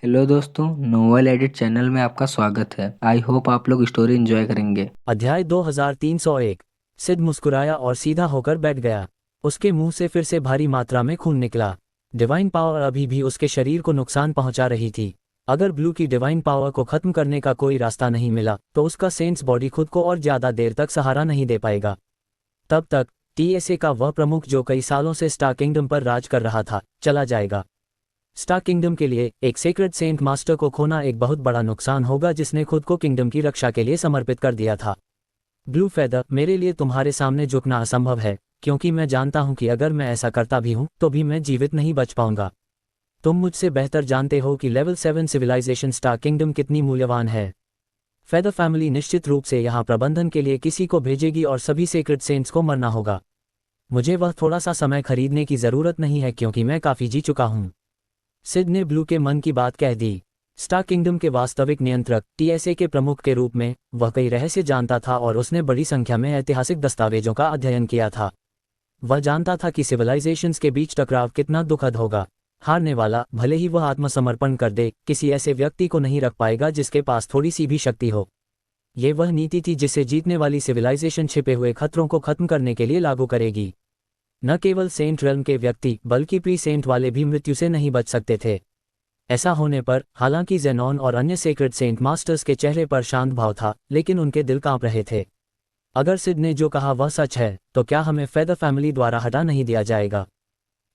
Hello दोस्तों, novel edit channel में आपका स्वागत है। आई होप आप लोग स्टोरी एंजॉय करेंगे। अध्याय 2301। सिड मुस्कुराया और सीधा होकर बैठ गया। उसके मुंह से फिर से भारी मात्रा में खून निकला। डिवाइन पावर अभी भी उसके शरीर को नुकसान पहुंचा रही थी। अगर ब्लू की डिवाइन पावर को खत्म करने का कोई रास्ता नहीं मिला तो उसका सेंट्स बॉडी खुद को और ज्यादा देर तक सहारा नहीं दे पाएगा। तब तक टीएसए का वह प्रमुख जो कई सालों से स्टार किंगडम पर राज कर रहा था चला जाएगा। स्टार किंगडम के लिए एक सेक्रेड सेंट मास्टर को खोना एक बहुत बड़ा नुकसान होगा जिसने खुद को किंगडम की रक्षा के लिए समर्पित कर दिया था। ब्लू फेदर, मेरे लिए तुम्हारे सामने झुकना असंभव है, क्योंकि मैं जानता हूं कि अगर मैं ऐसा करता भी हूं तो भी मैं जीवित नहीं बच पाऊंगा। तुम मुझसे बेहतर जानते हो कि लेवल 7 सिविलाइजेशन स्टार किंगडम कितनी मूल्यवान है। फेदर फैमिली निश्चित रूप से यहाँ प्रबंधन के लिए किसी को भेजेगी और सभी सेक्रेड सेंट्स को मरना होगा। मुझे वह थोड़ा सा समय खरीदने की जरूरत नहीं है क्योंकि मैं काफी जी चुका हूं। सिड ने ब्लू के मन की बात कह दी। स्टार किंगडम के वास्तविक नियंत्रक टीएसए के प्रमुख के रूप में वह कई रहस्य जानता था और उसने बड़ी संख्या में ऐतिहासिक दस्तावेजों का अध्ययन किया था। वह जानता था कि सिविलाइजेशंस के बीच टकराव कितना दुखद होगा। हारने वाला, भले ही वह आत्मसमर्पण कर दे, किसी ऐसे व्यक्ति को नहीं रख पाएगा जिसके पास थोड़ी सी भी शक्ति हो। ये वह नीति थी जिसे जीतने वाली सिविलाइजेशन छिपे हुए खतरों को खत्म करने के लिए लागू करेगी। न केवल सेंट रेल्म के व्यक्ति बल्कि प्री सेंट वाले भी मृत्यु से नहीं बच सकते थे। ऐसा होने पर हालांकि जेनॉन और अन्य सेक्रेड सेंट मास्टर्स के चेहरे पर शांत भाव था, लेकिन उनके दिल कांप रहे थे। अगर सिड ने जो कहा वह सच है तो क्या हमें फेदर फैमिली द्वारा हटा नहीं दिया जाएगा?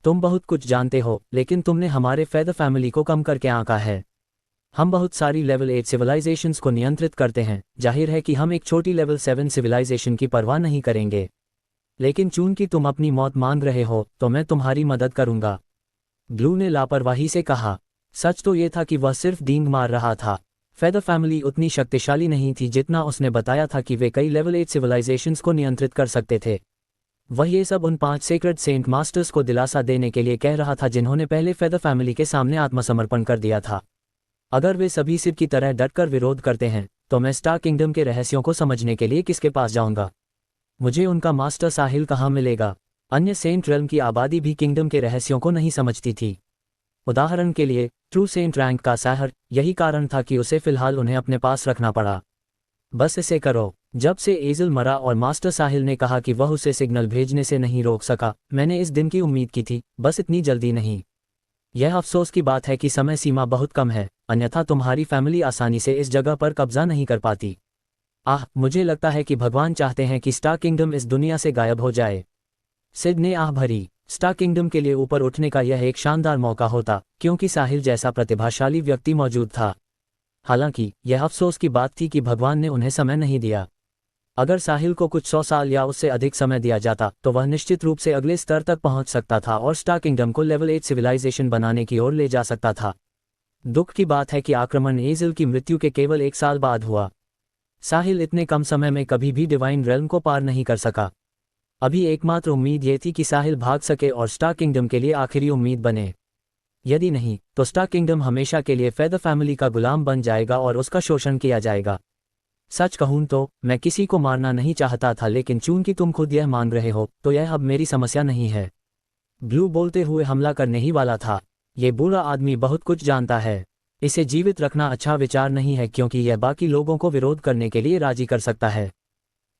तुम बहुत कुछ जानते हो, लेकिन तुमने हमारे फेदर फैमिली को कम करके आंका है। हम बहुत सारी लेवल 8 सिविलाइजेशंस को नियंत्रित करते हैं। जाहिर है कि हम एक छोटी लेवल 7 सिविलाइजेशन की परवाह नहीं करेंगे, लेकिन चूंकि तुम अपनी मौत मांग रहे हो तो मैं तुम्हारी मदद करूंगा। ब्लू ने लापरवाही से कहा। सच तो ये था कि वह सिर्फ डींग मार रहा था। फेदर फैमिली उतनी शक्तिशाली नहीं थी जितना उसने बताया था कि वे कई लेवल 8 सिविलाइजेशंस को नियंत्रित कर सकते थे। वह ये सब उन 5 सेक्रेड सेंट मास्टर्स को दिलासा देने के लिए कह रहा था जिन्होंने पहले फेदर फैमिली के सामने आत्मसमर्पण कर दिया था। अगर वे सभी सिड की तरह डटकर विरोध करते हैं तो मैं स्टार किंगडम के रहस्यों को समझने के लिए किसके पास जाऊंगा? मुझे उनका मास्टर साहिल कहाँ मिलेगा? अन्य सेंट रेल्म की आबादी भी किंगडम के रहस्यों को नहीं समझती थी। उदाहरण के लिए ट्रू सेंट रैंक का साहर। यही कारण था कि उसे फिलहाल उन्हें अपने पास रखना पड़ा। बस इसे करो। जब से एजल मरा और मास्टर साहिल ने कहा कि वह उसे सिग्नल भेजने से नहीं रोक सका, मैंने इस दिन की उम्मीद की थी, बस इतनी जल्दी नहीं। यह अफसोस की बात है कि समय सीमा बहुत कम है, अन्यथा तुम्हारी फैमिली आसानी से इस जगह पर कब्जा नहीं कर पाती। मुझे लगता है कि भगवान चाहते हैं कि स्टार किंगडम इस दुनिया से गायब हो जाए। सिड ने आह भरी। स्टार किंगडम के लिए ऊपर उठने का यह एक शानदार मौका होता, क्योंकि साहिल जैसा प्रतिभाशाली व्यक्ति मौजूद था। हालांकि यह अफसोस की बात थी कि भगवान ने उन्हें समय नहीं दिया। अगर साहिल को कुछ 100 साल या उससे अधिक समय दिया जाता तो वह निश्चित रूप से अगले स्तर तक पहुंच सकता था और स्टार किंगडम को लेवल 8 सिविलाइजेशन बनाने की ओर ले जा सकता था। दुख की बात है कि आक्रमण एजल की मृत्यु के केवल 1 साल बाद हुआ। साहिल इतने कम समय में कभी भी डिवाइन रेल्म को पार नहीं कर सका। अभी एकमात्र उम्मीद ये थी कि साहिल भाग सके और स्टार किंगडम के लिए आखिरी उम्मीद बने। यदि नहीं तो स्टार किंगडम हमेशा के लिए फेदर फैमिली का गुलाम बन जाएगा और उसका शोषण किया जाएगा। सच कहूं तो मैं किसी को मारना नहीं चाहता था, लेकिन चूंकि तुम खुद यह मान रहे हो तो यह अब मेरी समस्या नहीं है। ब्लू बोलते हुए हमला करने ही वाला था। ये बुरा आदमी बहुत कुछ जानता है। इसे जीवित रखना अच्छा विचार नहीं है क्योंकि यह बाकी लोगों को विरोध करने के लिए राजी कर सकता है।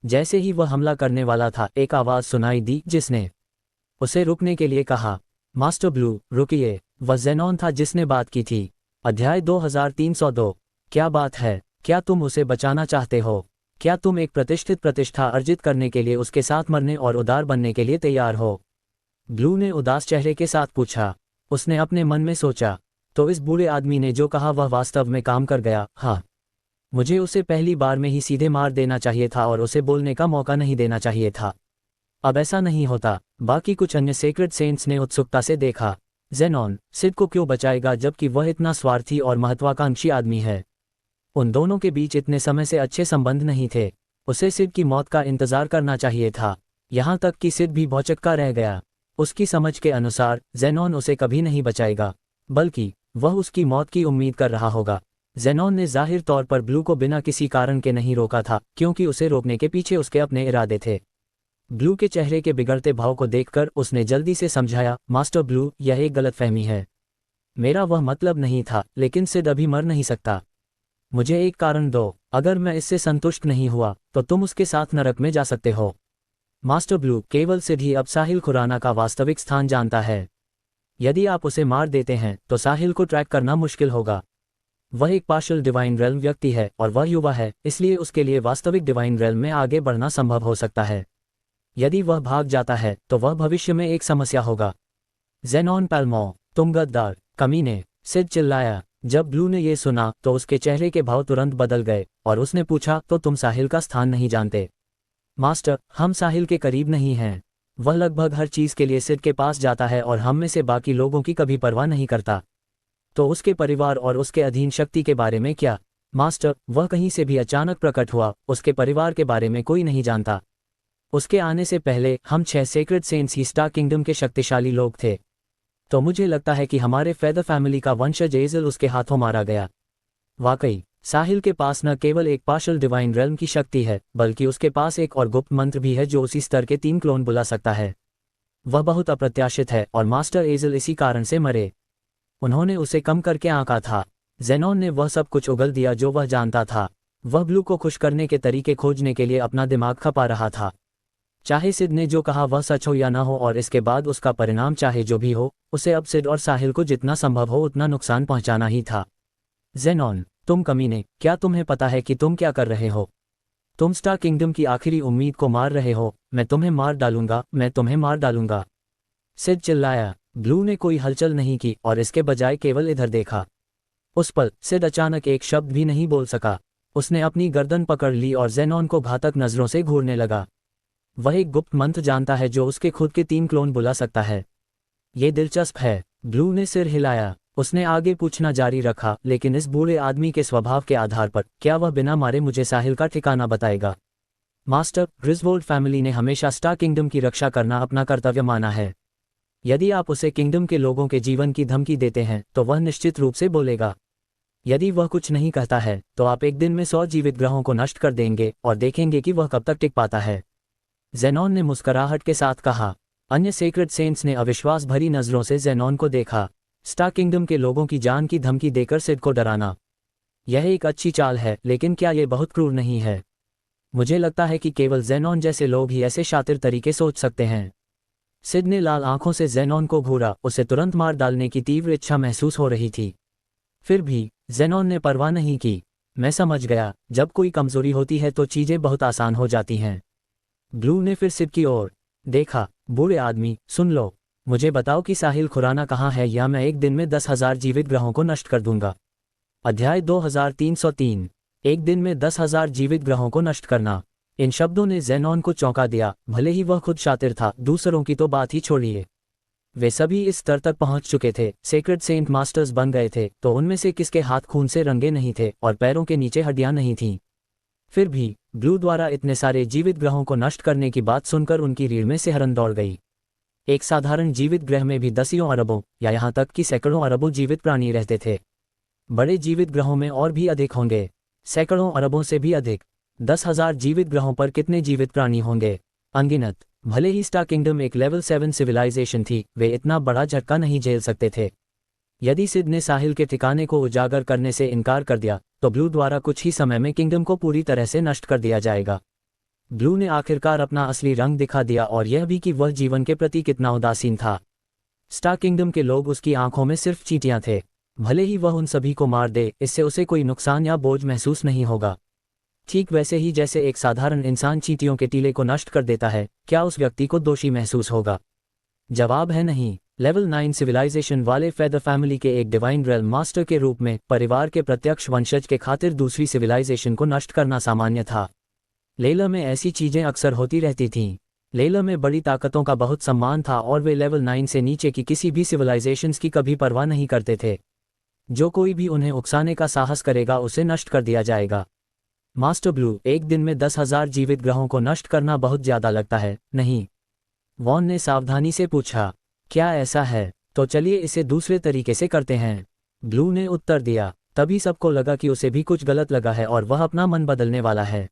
जैसे ही वह हमला करने वाला था, एक आवाज सुनाई दी जिसने उसे रुकने के लिए कहा। मास्टर ब्लू, रुकिए। वह जेनॉन था जिसने बात की थी। अध्याय 2302। क्या बात है? क्या तुम उसे बचाना चाहते हो? क्या तुम एक प्रतिष्ठित प्रतिष्ठा अर्जित करने के लिए उसके साथ मरने और उदार बनने के लिए तैयार हो? ब्लू ने उदास चेहरे के साथ पूछा। उसने अपने मन में सोचा, तो इस बूढ़े आदमी ने जो कहा वह वास्तव में काम कर गया। हाँ, मुझे उसे पहली बार में ही सीधे मार देना चाहिए था और उसे बोलने का मौका नहीं देना चाहिए था। अब ऐसा नहीं होता। बाकी कुछ अन्य सेक्रेड सेंट्स ने उत्सुकता से देखा। जेनॉन सिड को क्यों बचाएगा जबकि वह इतना स्वार्थी और महत्वाकांक्षी आदमी है? उन दोनों के बीच इतने समय से अच्छे संबंध नहीं थे। उसे सिड की मौत का इंतजार करना चाहिए था। यहाँ तक कि सिड भी भौचक्का रह गया। उसकी समझ के अनुसार जेनॉन उसे कभी नहीं बचाएगा, बल्कि वह उसकी मौत की उम्मीद कर रहा होगा। जेनॉन ने जाहिर तौर पर ब्लू को बिना किसी कारण के नहीं रोका था, क्योंकि उसे रोकने के पीछे उसके अपने इरादे थे। ब्लू के चेहरे के बिगड़ते भाव को देखकर उसने जल्दी से समझाया, मास्टर ब्लू, यह एक गलतफहमी है। मेरा वह मतलब नहीं था, लेकिन सिड अभी मर नहीं सकता। मुझे एक कारण दो, अगर मैं इससे संतुष्ट नहीं हुआ तो तुम उसके साथ नरक में जा सकते हो। मास्टर ब्लू, केवल सिड ही अब साहिल खुराना का वास्तविक स्थान जानता है। यदि आप उसे मार देते हैं तो साहिल को ट्रैक करना मुश्किल होगा। वह एक पार्शियल डिवाइन रेल्म व्यक्ति है और वह युवा है, इसलिए उसके लिए वास्तविक डिवाइन रेल्म में आगे बढ़ना संभव हो सकता है। यदि वह भाग जाता है तो वह भविष्य में एक समस्या होगा। ज़ेनॉन पैल्मो, तुम गद्दार, कमीने, सिड चिल्लाया। जब ब्लू ने यह सुना तो उसके चेहरे के भाव तुरंत बदल गए और उसने पूछा, तो तुम साहिल का स्थान नहीं जानते? मास्टर, हम साहिल के करीब नहीं हैं। वह लगभग हर चीज के लिए सिड के पास जाता है और हम में से बाकी लोगों की कभी परवाह नहीं करता। तो उसके परिवार और उसके अधीन शक्ति के बारे में क्या? मास्टर, वह कहीं से भी अचानक प्रकट हुआ, उसके परिवार के बारे में कोई नहीं जानता। उसके आने से पहले हम 6 सेक्रेड सेंट्स ही स्टार किंगडम के शक्तिशाली लोग थे। तो मुझे लगता है कि हमारे फेदर फैमिली का वंशज एजल उसके हाथों मारा गया। वाकई, साहिल के पास न केवल एक पार्शियल डिवाइन रेल्म की शक्ति है, बल्कि उसके पास एक और गुप्त मंत्र भी है जो उसी स्तर के 3 क्लोन बुला सकता है। वह बहुत अप्रत्याशित है और मास्टर एजल इसी कारण से मरे। उन्होंने उसे कम करके आंका था। ज़ेनॉन ने वह सब कुछ उगल दिया जो वह जानता था। वह ब्लू को खुश करने के तरीके खोजने के लिए अपना दिमाग खपा रहा था। चाहे सिड ने जो कहा वह सच हो या ना हो, और इसके बाद उसका परिणाम चाहे जो भी हो, उसे अब सिड और साहिल को जितना संभव हो उतना नुकसान पहुंचाना ही था। ज़ेनॉन, तुम कमीने, क्या तुम्हें पता है कि तुम क्या कर रहे हो? तुम स्टार किंगडम की आखिरी उम्मीद को मार रहे हो। मैं तुम्हें मार डालूंगा, मैं तुम्हें मार डालूंगा। सिड चिल्लाया। ब्लू ने कोई हलचल नहीं की और इसके बजाय केवल इधर देखा। उस पल सिड अचानक एक शब्द भी नहीं बोल सका। उसने अपनी गर्दन पकड़ ली और ज़ेनॉन को घातक नजरों से घूरने लगा। वह एक गुप्त मंत्र जानता है जो उसके खुद के 3 क्लोन बुला सकता है। ये दिलचस्प है। ब्लू ने सिर हिलाया। उसने आगे पूछना जारी रखा, लेकिन इस बूढ़े आदमी के स्वभाव के आधार पर क्या वह बिना मारे मुझे साहिल का ठिकाना बताएगा? मास्टर, ग्रिजवोल्ड फैमिली ने हमेशा स्टार किंगडम की रक्षा करना अपना कर्तव्य माना है। यदि आप उसे किंगडम के लोगों के जीवन की धमकी देते हैं तो वह निश्चित रूप से बोलेगा। यदि वह कुछ नहीं कहता है तो आप एक दिन में 100 जीवित ग्रहों को नष्ट कर देंगे और देखेंगे कि वह कब तक टिक पाता है। ज़ेनॉन ने मुस्कुराहट के साथ कहा। अन्य सेक्रेड सेंट्स ने अविश्वास भरी नजरों से ज़ेनॉन को देखा। स्टार किंगडम के लोगों की जान की धमकी देकर सिड को डराना, यह एक अच्छी चाल है, लेकिन क्या यह बहुत क्रूर नहीं है? मुझे लगता है कि केवल ज़ेनॉन जैसे लोग ही ऐसे शातिर तरीके सोच सकते हैं। सिड ने लाल आंखों से ज़ेनॉन को घूरा। उसे तुरंत मार डालने की तीव्र इच्छा महसूस हो रही थी। फिर भी ज़ेनॉन ने परवाह नहीं की। मैं समझ गया, जब कोई कमजोरी होती है तो चीजें बहुत आसान हो जाती हैं। ब्लू ने फिर सिड की ओर देखा। बूढ़े आदमी, सुन लो, मुझे बताओ कि साहिल खुराना कहाँ है, या मैं एक दिन में 10,000 जीवित ग्रहों को नष्ट कर दूंगा। अध्याय 2303। एक दिन में 10,000 जीवित ग्रहों को नष्ट करना। इन शब्दों ने ज़ेनॉन को चौंका दिया। भले ही वह खुद शातिर था, दूसरों की तो बात ही छोड़िए। वे सभी इस स्तर तक पहुंच चुके थे, सेक्रेड सेंट मास्टर्स बन गए थे, तो उनमें से किसके हाथ खून से रंगे नहीं थे और पैरों के नीचे हड्डियां नहीं थीं। फिर भी ब्लू द्वारा इतने सारे जीवित ग्रहों को नष्ट करने की बात सुनकर उनकी रीढ़ में सिहरन दौड़ गई। एक साधारण जीवित ग्रह में भी दसियों अरबों या यहाँ तक कि सैकड़ों अरबों जीवित प्राणी रहते थे। बड़े जीवित ग्रहों में और भी अधिक होंगे, सैकड़ों अरबों से भी अधिक। 10,000 जीवित ग्रहों पर कितने जीवित प्राणी होंगे? अनगिनत। भले ही स्टार किंगडम एक लेवल 7 सिविलाइजेशन थी, वे इतना बड़ा झटका नहीं झेल सकते थे। यदि सिड ने साहिल के ठिकाने को उजागर करने से इनकार कर दिया तो ब्लू द्वारा कुछ ही समय में किंगडम को पूरी तरह से नष्ट कर दिया जाएगा। ब्लू ने आखिरकार अपना असली रंग दिखा दिया, और यह भी कि वह जीवन के प्रति कितना उदासीन था। स्टार किंगडम के लोग उसकी आंखों में सिर्फ चींटियां थे। भले ही वह उन सभी को मार दे, इससे उसे कोई नुकसान या बोझ महसूस नहीं होगा। ठीक वैसे ही जैसे एक साधारण इंसान चींटियों के टीले को नष्ट कर देता है, क्या उस व्यक्ति को दोषी महसूस होगा? जवाब है नहीं। लेवल 9 सिविलाइजेशन वाले फेदर फैमिली के एक डिवाइन रेल्म मास्टर के रूप में परिवार के प्रत्यक्ष वंशज के खातिर दूसरी सिविलाइजेशन को नष्ट करना सामान्य था। लेला में ऐसी चीजें अक्सर होती रहती थीं। लेला में बड़ी ताकतों का बहुत सम्मान था और वे लेवल 9 से नीचे की किसी भी सिविलाइजेशंस की कभी परवाह नहीं करते थे। जो कोई भी उन्हें उकसाने का साहस करेगा उसे नष्ट कर दिया जाएगा। मास्टर ब्लू, एक दिन में 10,000 जीवित ग्रहों को नष्ट करना बहुत ज्यादा लगता है, नहीं? वॉन ने सावधानी से पूछा। क्या ऐसा है? तो चलिए इसे दूसरे तरीके से करते हैं, ब्लू ने उत्तर दिया। तभी सबको लगा कि उसे भी कुछ गलत लगा है और वह अपना मन बदलने वाला है।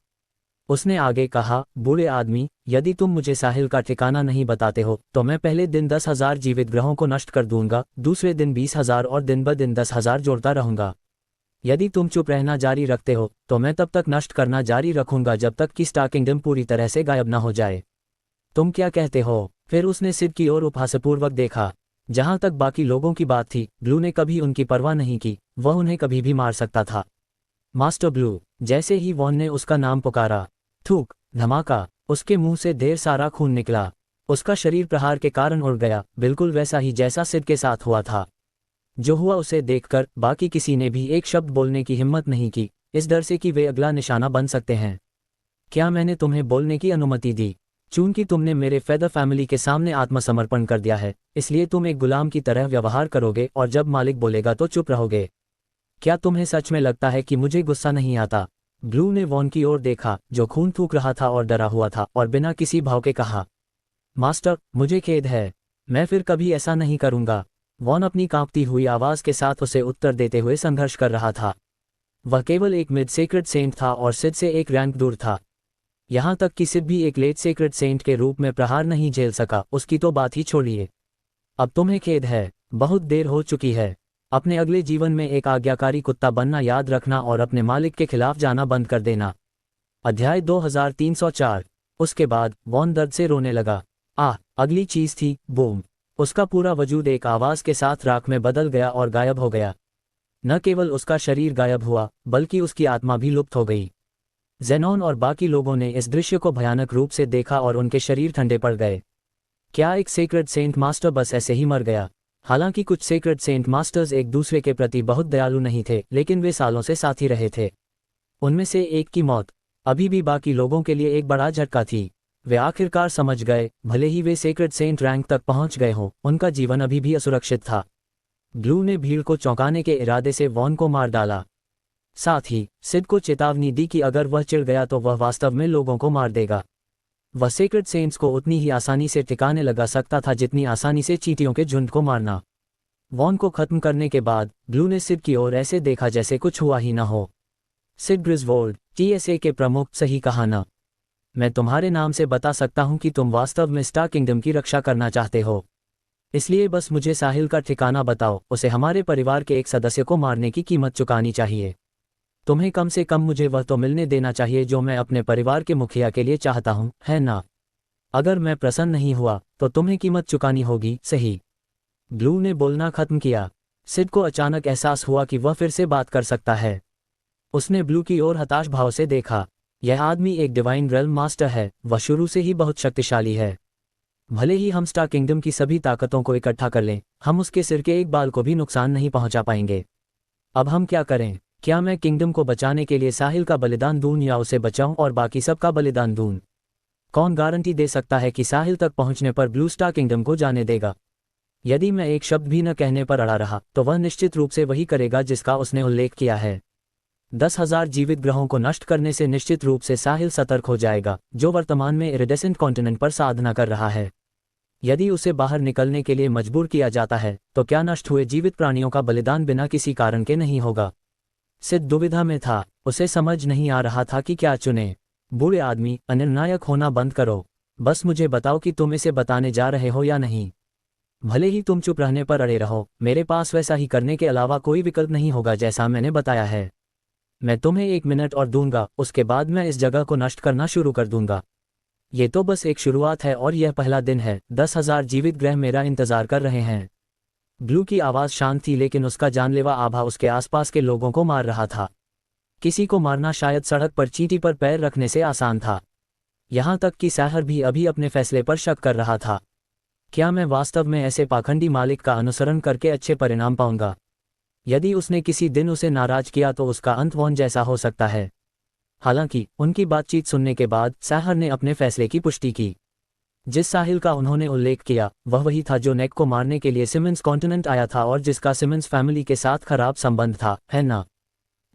उसने आगे कहा, बूढ़े आदमी, यदि तुम मुझे साहिल का ठिकाना नहीं बताते हो तो मैं पहले दिन 10,000 जीवित ग्रहों को नष्ट कर दूंगा, दूसरे दिन 20,000 और दिन ब दिन 10,000 जोड़ता रहूंगा। यदि तुम चुप रहना जारी रखते हो तो मैं तब तक नष्ट करना जारी रखूंगा जब तक कि स्टार किंगडम पूरी तरह से गायब न हो जाए। तुम क्या कहते हो? फिर उसने सिड की ओर उपहासपूर्वक देखा। जहां तक बाकी लोगों की बात थी, ब्लू ने कभी उनकी परवाह नहीं की, वह उन्हें कभी भी मार सकता था। Master blue. जैसे ही वॉन ने उसका नाम पुकारा, थूक, धमाका, उसके मुंह से ढेर सारा खून निकला। उसका शरीर प्रहार के कारण उड़ गया, बिल्कुल वैसा ही जैसा सिड के साथ हुआ था। जो हुआ उसे देखकर बाकी किसी ने भी एक शब्द बोलने की हिम्मत नहीं की, इस डर से कि वे अगला निशाना बन सकते हैं। क्या मैंने तुम्हें बोलने की अनुमति दी? चूंकि तुमने मेरे फेदर फैमिली के सामने आत्मसमर्पण कर दिया है, इसलिए तुम एक गुलाम की तरह व्यवहार करोगे और जब मालिक बोलेगा तो चुप रहोगे। क्या तुम्हें सच में लगता है कि मुझे गुस्सा नहीं आता? ब्लू ने वॉन की ओर देखा, जो खून थूक रहा था और डरा हुआ था, और बिना किसी भाव के कहा, मास्टर, मुझे खेद है, मैं फिर कभी ऐसा नहीं करूंगा। वॉन अपनी कांपती हुई आवाज के साथ उसे उत्तर देते हुए संघर्ष कर रहा था। वह केवल एक मिड सीक्रेट सेंट था और सिड से एक रैंक दूर था। यहां तक कि सिड भी एक लेट सीक्रेट सेंट के रूप में प्रहार नहीं झेल सका, उसकी तो बात ही छोड़िए। अब तुम्हें खेद है, बहुत देर हो चुकी है। अपने अगले जीवन में एक आज्ञाकारी कुत्ता बनना याद रखना और अपने मालिक के खिलाफ जाना बंद कर देना। अध्याय 2304। उसके बाद वॉन दर्द से रोने लगा। अगली चीज थी बूम। उसका पूरा वजूद एक आवाज के साथ राख में बदल गया और गायब हो गया। न केवल उसका शरीर गायब हुआ, बल्कि उसकी आत्मा भी लुप्त हो गई। जेनॉन और बाकी लोगों ने इस दृश्य को भयानक रूप से देखा और उनके शरीर ठंडे पड़ गए। क्या एक सीक्रेट सेंट मास्टर बस ऐसे ही मर गया? हालांकि कुछ सीक्रेट सेंट मास्टर्स एक दूसरे के प्रति बहुत दयालु नहीं थे, लेकिन वे सालों से साथी रहे थे। उनमें से एक की मौत अभी भी बाकी लोगों के लिए एक बड़ा झटका थी। वे आखिरकार समझ गए, भले ही वे सीक्रेट सेंट रैंक तक पहुंच गए हों, उनका जीवन अभी भी असुरक्षित था। ब्लू ने भीड़ को चौंकाने के इरादे से वॉन को मार डाला। साथ ही सिड को चेतावनी दी कि अगर वह चिढ़ गया तो वह वास्तव में लोगों को मार देगा। वह सीक्रेट सेंट्स को उतनी ही आसानी से ठिकाने लगा सकता था जितनी आसानी से चींटियों के झुंड को मारना। वॉन को खत्म करने के बाद ब्लू ने सिड की ओर ऐसे देखा जैसे कुछ हुआ ही न हो। सिड ग्रिजवोल्ड, TSA के प्रमुख, सही कहा ना? मैं तुम्हारे नाम से बता सकता हूं कि तुम वास्तव में स्टार किंगडम की रक्षा करना चाहते हो। इसलिए बस मुझे साहिल का ठिकाना बताओ, उसे हमारे परिवार के एक सदस्य को मारने की कीमत चुकानी चाहिए। तुम्हें कम से कम मुझे वह तो मिलने देना चाहिए जो मैं अपने परिवार के मुखिया के लिए चाहता हूं, है ना? अगर मैं प्रसन्न नहीं हुआ तो तुम्हें कीमत चुकानी होगी, सही? ब्लू ने बोलना खत्म किया। सिड को अचानक एहसास हुआ कि वह फिर से बात कर सकता है। उसने ब्लू की ओर हताश भाव से देखा। यह आदमी एक डिवाइन रेल्म मास्टर है, वह शुरू से ही बहुत शक्तिशाली है। भले ही हम स्टार किंगडम की सभी ताकतों को इकट्ठा कर लें, हम उसके सिर के एक बाल को भी नुकसान नहीं पहुंचा पाएंगे। अब हम क्या करें? क्या मैं किंगडम को बचाने के लिए साहिल का बलिदान दूं या उसे बचाऊं और बाकी सबका बलिदान दूं? कौन गारंटी दे सकता है कि साहिल तक पहुंचने पर ब्लू स्टार किंगडम को जाने देगा? यदि मैं एक शब्द भी न कहने पर अड़ा रहा तो वह निश्चित रूप से वही करेगा जिसका उसने उल्लेख किया है। 10,000 जीवित ग्रहों को नष्ट करने से निश्चित रूप से साहिल सतर्क हो जाएगा, जो वर्तमान में इरिडेसेंट कॉन्टिनेंट पर साधना कर रहा है। यदि उसे बाहर निकलने के लिए मजबूर किया जाता है तो क्या नष्ट हुए जीवित प्राणियों का बलिदान बिना किसी कारण के नहीं होगा? सिड दुविधा में था, उसे समझ नहीं आ रहा था कि क्या चुने। बूढ़े आदमी, अनिर्णायक होना बंद करो। बस मुझे बताओ कि तुम इसे बताने जा रहे हो या नहीं। भले ही तुम चुप रहने पर अड़े रहो, मेरे पास वैसा ही करने के अलावा कोई विकल्प नहीं होगा जैसा मैंने बताया है। मैं तुम्हें 1 मिनट और दूंगा, उसके बाद मैं इस जगह को नष्ट करना शुरू कर दूंगा। ये तो बस एक शुरुआत है और यह पहला दिन है। 10,000 जीवित ग्रह मेरा इंतजार कर रहे हैं। ब्लू की आवाज शांत थी, लेकिन उसका जानलेवा आभा उसके आसपास के लोगों को मार रहा था। किसी को मारना शायद सड़क पर चींटी पर पैर रखने से आसान था। यहां तक कि साहर भी अभी अपने फैसले पर शक कर रहा था। क्या मैं वास्तव में ऐसे पाखंडी मालिक का अनुसरण करके अच्छे परिणाम पाऊंगा? यदि उसने किसी दिन उसे नाराज किया तो उसका अंत वॉन जैसा हो सकता है। हालांकि उनकी बातचीत सुनने के बाद साहर ने अपने फैसले की पुष्टि की। जिस साहिल का उन्होंने उल्लेख किया वह वही था जो नेक को मारने के लिए सिमंस कॉन्टिनेंट आया था और जिसका सिमंस फैमिली के साथ खराब संबंध था, है ना?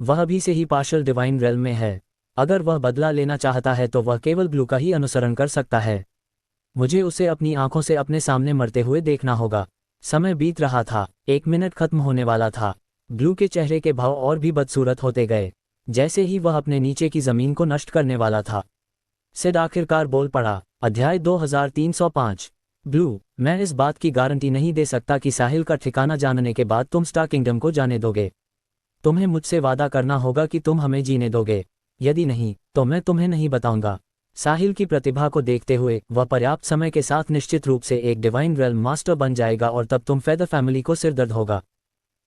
वह अभी से ही पार्शल डिवाइन रेल्म में है। अगर वह बदला लेना चाहता है तो वह केवल ब्लू का ही अनुसरण कर सकता है। मुझे उसे अपनी आंखों से अपने सामने मरते हुए देखना होगा। समय बीत रहा था, 1 मिनट खत्म होने वाला था। ब्लू के चेहरे के भाव और भी बदसूरत होते गए। जैसे ही वह अपने नीचे की जमीन को नष्ट करने वाला था, सिड आखिरकार बोल पड़ा। अध्याय 2305। ब्लू, मैं इस बात की गारंटी नहीं दे सकता कि साहिल का ठिकाना जानने के बाद तुम स्टार किंगडम को जाने दोगे। तुम्हें मुझसे वादा करना होगा कि तुम हमें जीने दोगे। यदि नहीं, तो मैं तुम्हें नहीं बताऊंगा। साहिल की प्रतिभा को देखते हुए वह पर्याप्त समय के साथ निश्चित रूप से एक डिवाइन रेल्म मास्टर बन जाएगा और तब तुम फेदर फैमिली को सिरदर्द होगा।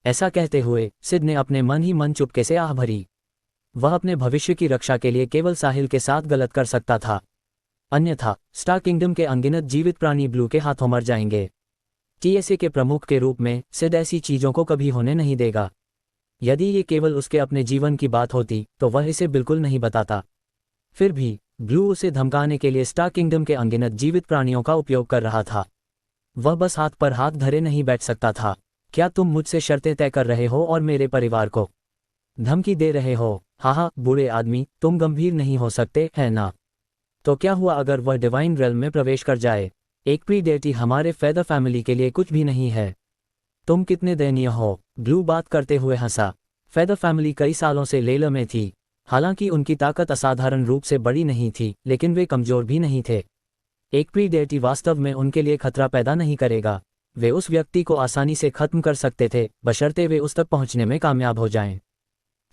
ऐसा कहते हुए सिड ने अपने मन ही मन चुपके से आह भरी। वह अपने भविष्य की रक्षा के लिए केवल साहिल के साथ गलत कर सकता था, अन्यथा स्टार किंगडम के अनगिनत जीवित प्राणी ब्लू के हाथों मर जाएंगे। टीएसए के प्रमुख के रूप में सिड ऐसी चीजों को कभी होने नहीं देगा। यदि ये केवल उसके अपने जीवन की बात होती तो वह इसे बिल्कुल नहीं बताता। फिर भी ब्लू उसे धमकाने के लिए स्टार किंगडम के अनगिनत जीवित प्राणियों का उपयोग कर रहा था। वह बस हाथ पर हाथ धरे नहीं बैठ सकता था। क्या तुम मुझसे शर्तें तय कर रहे हो और मेरे परिवार को धमकी दे रहे हो? हाँ, बूढ़े आदमी, तुम गंभीर नहीं हो सकते, है ना? तो क्या हुआ अगर वह डिवाइन रेल्म में प्रवेश कर जाए? एक प्रीडेटी हमारे फेदर फैमिली के लिए कुछ भी नहीं है। तुम कितने दयनीय हो। ब्लू बात करते हुए हंसा। फेदर फैमिली कई सालों से लेलर में थी। हालांकि उनकी ताकत असाधारण रूप से बड़ी नहीं थी, लेकिन वे कमजोर भी नहीं थे। एक प्रीडेटी वास्तव में उनके लिए खतरा पैदा नहीं करेगा। वे उस व्यक्ति को आसानी से खत्म कर सकते थे, बशर्ते वे उस तक पहुंचने में कामयाब हो जाएं।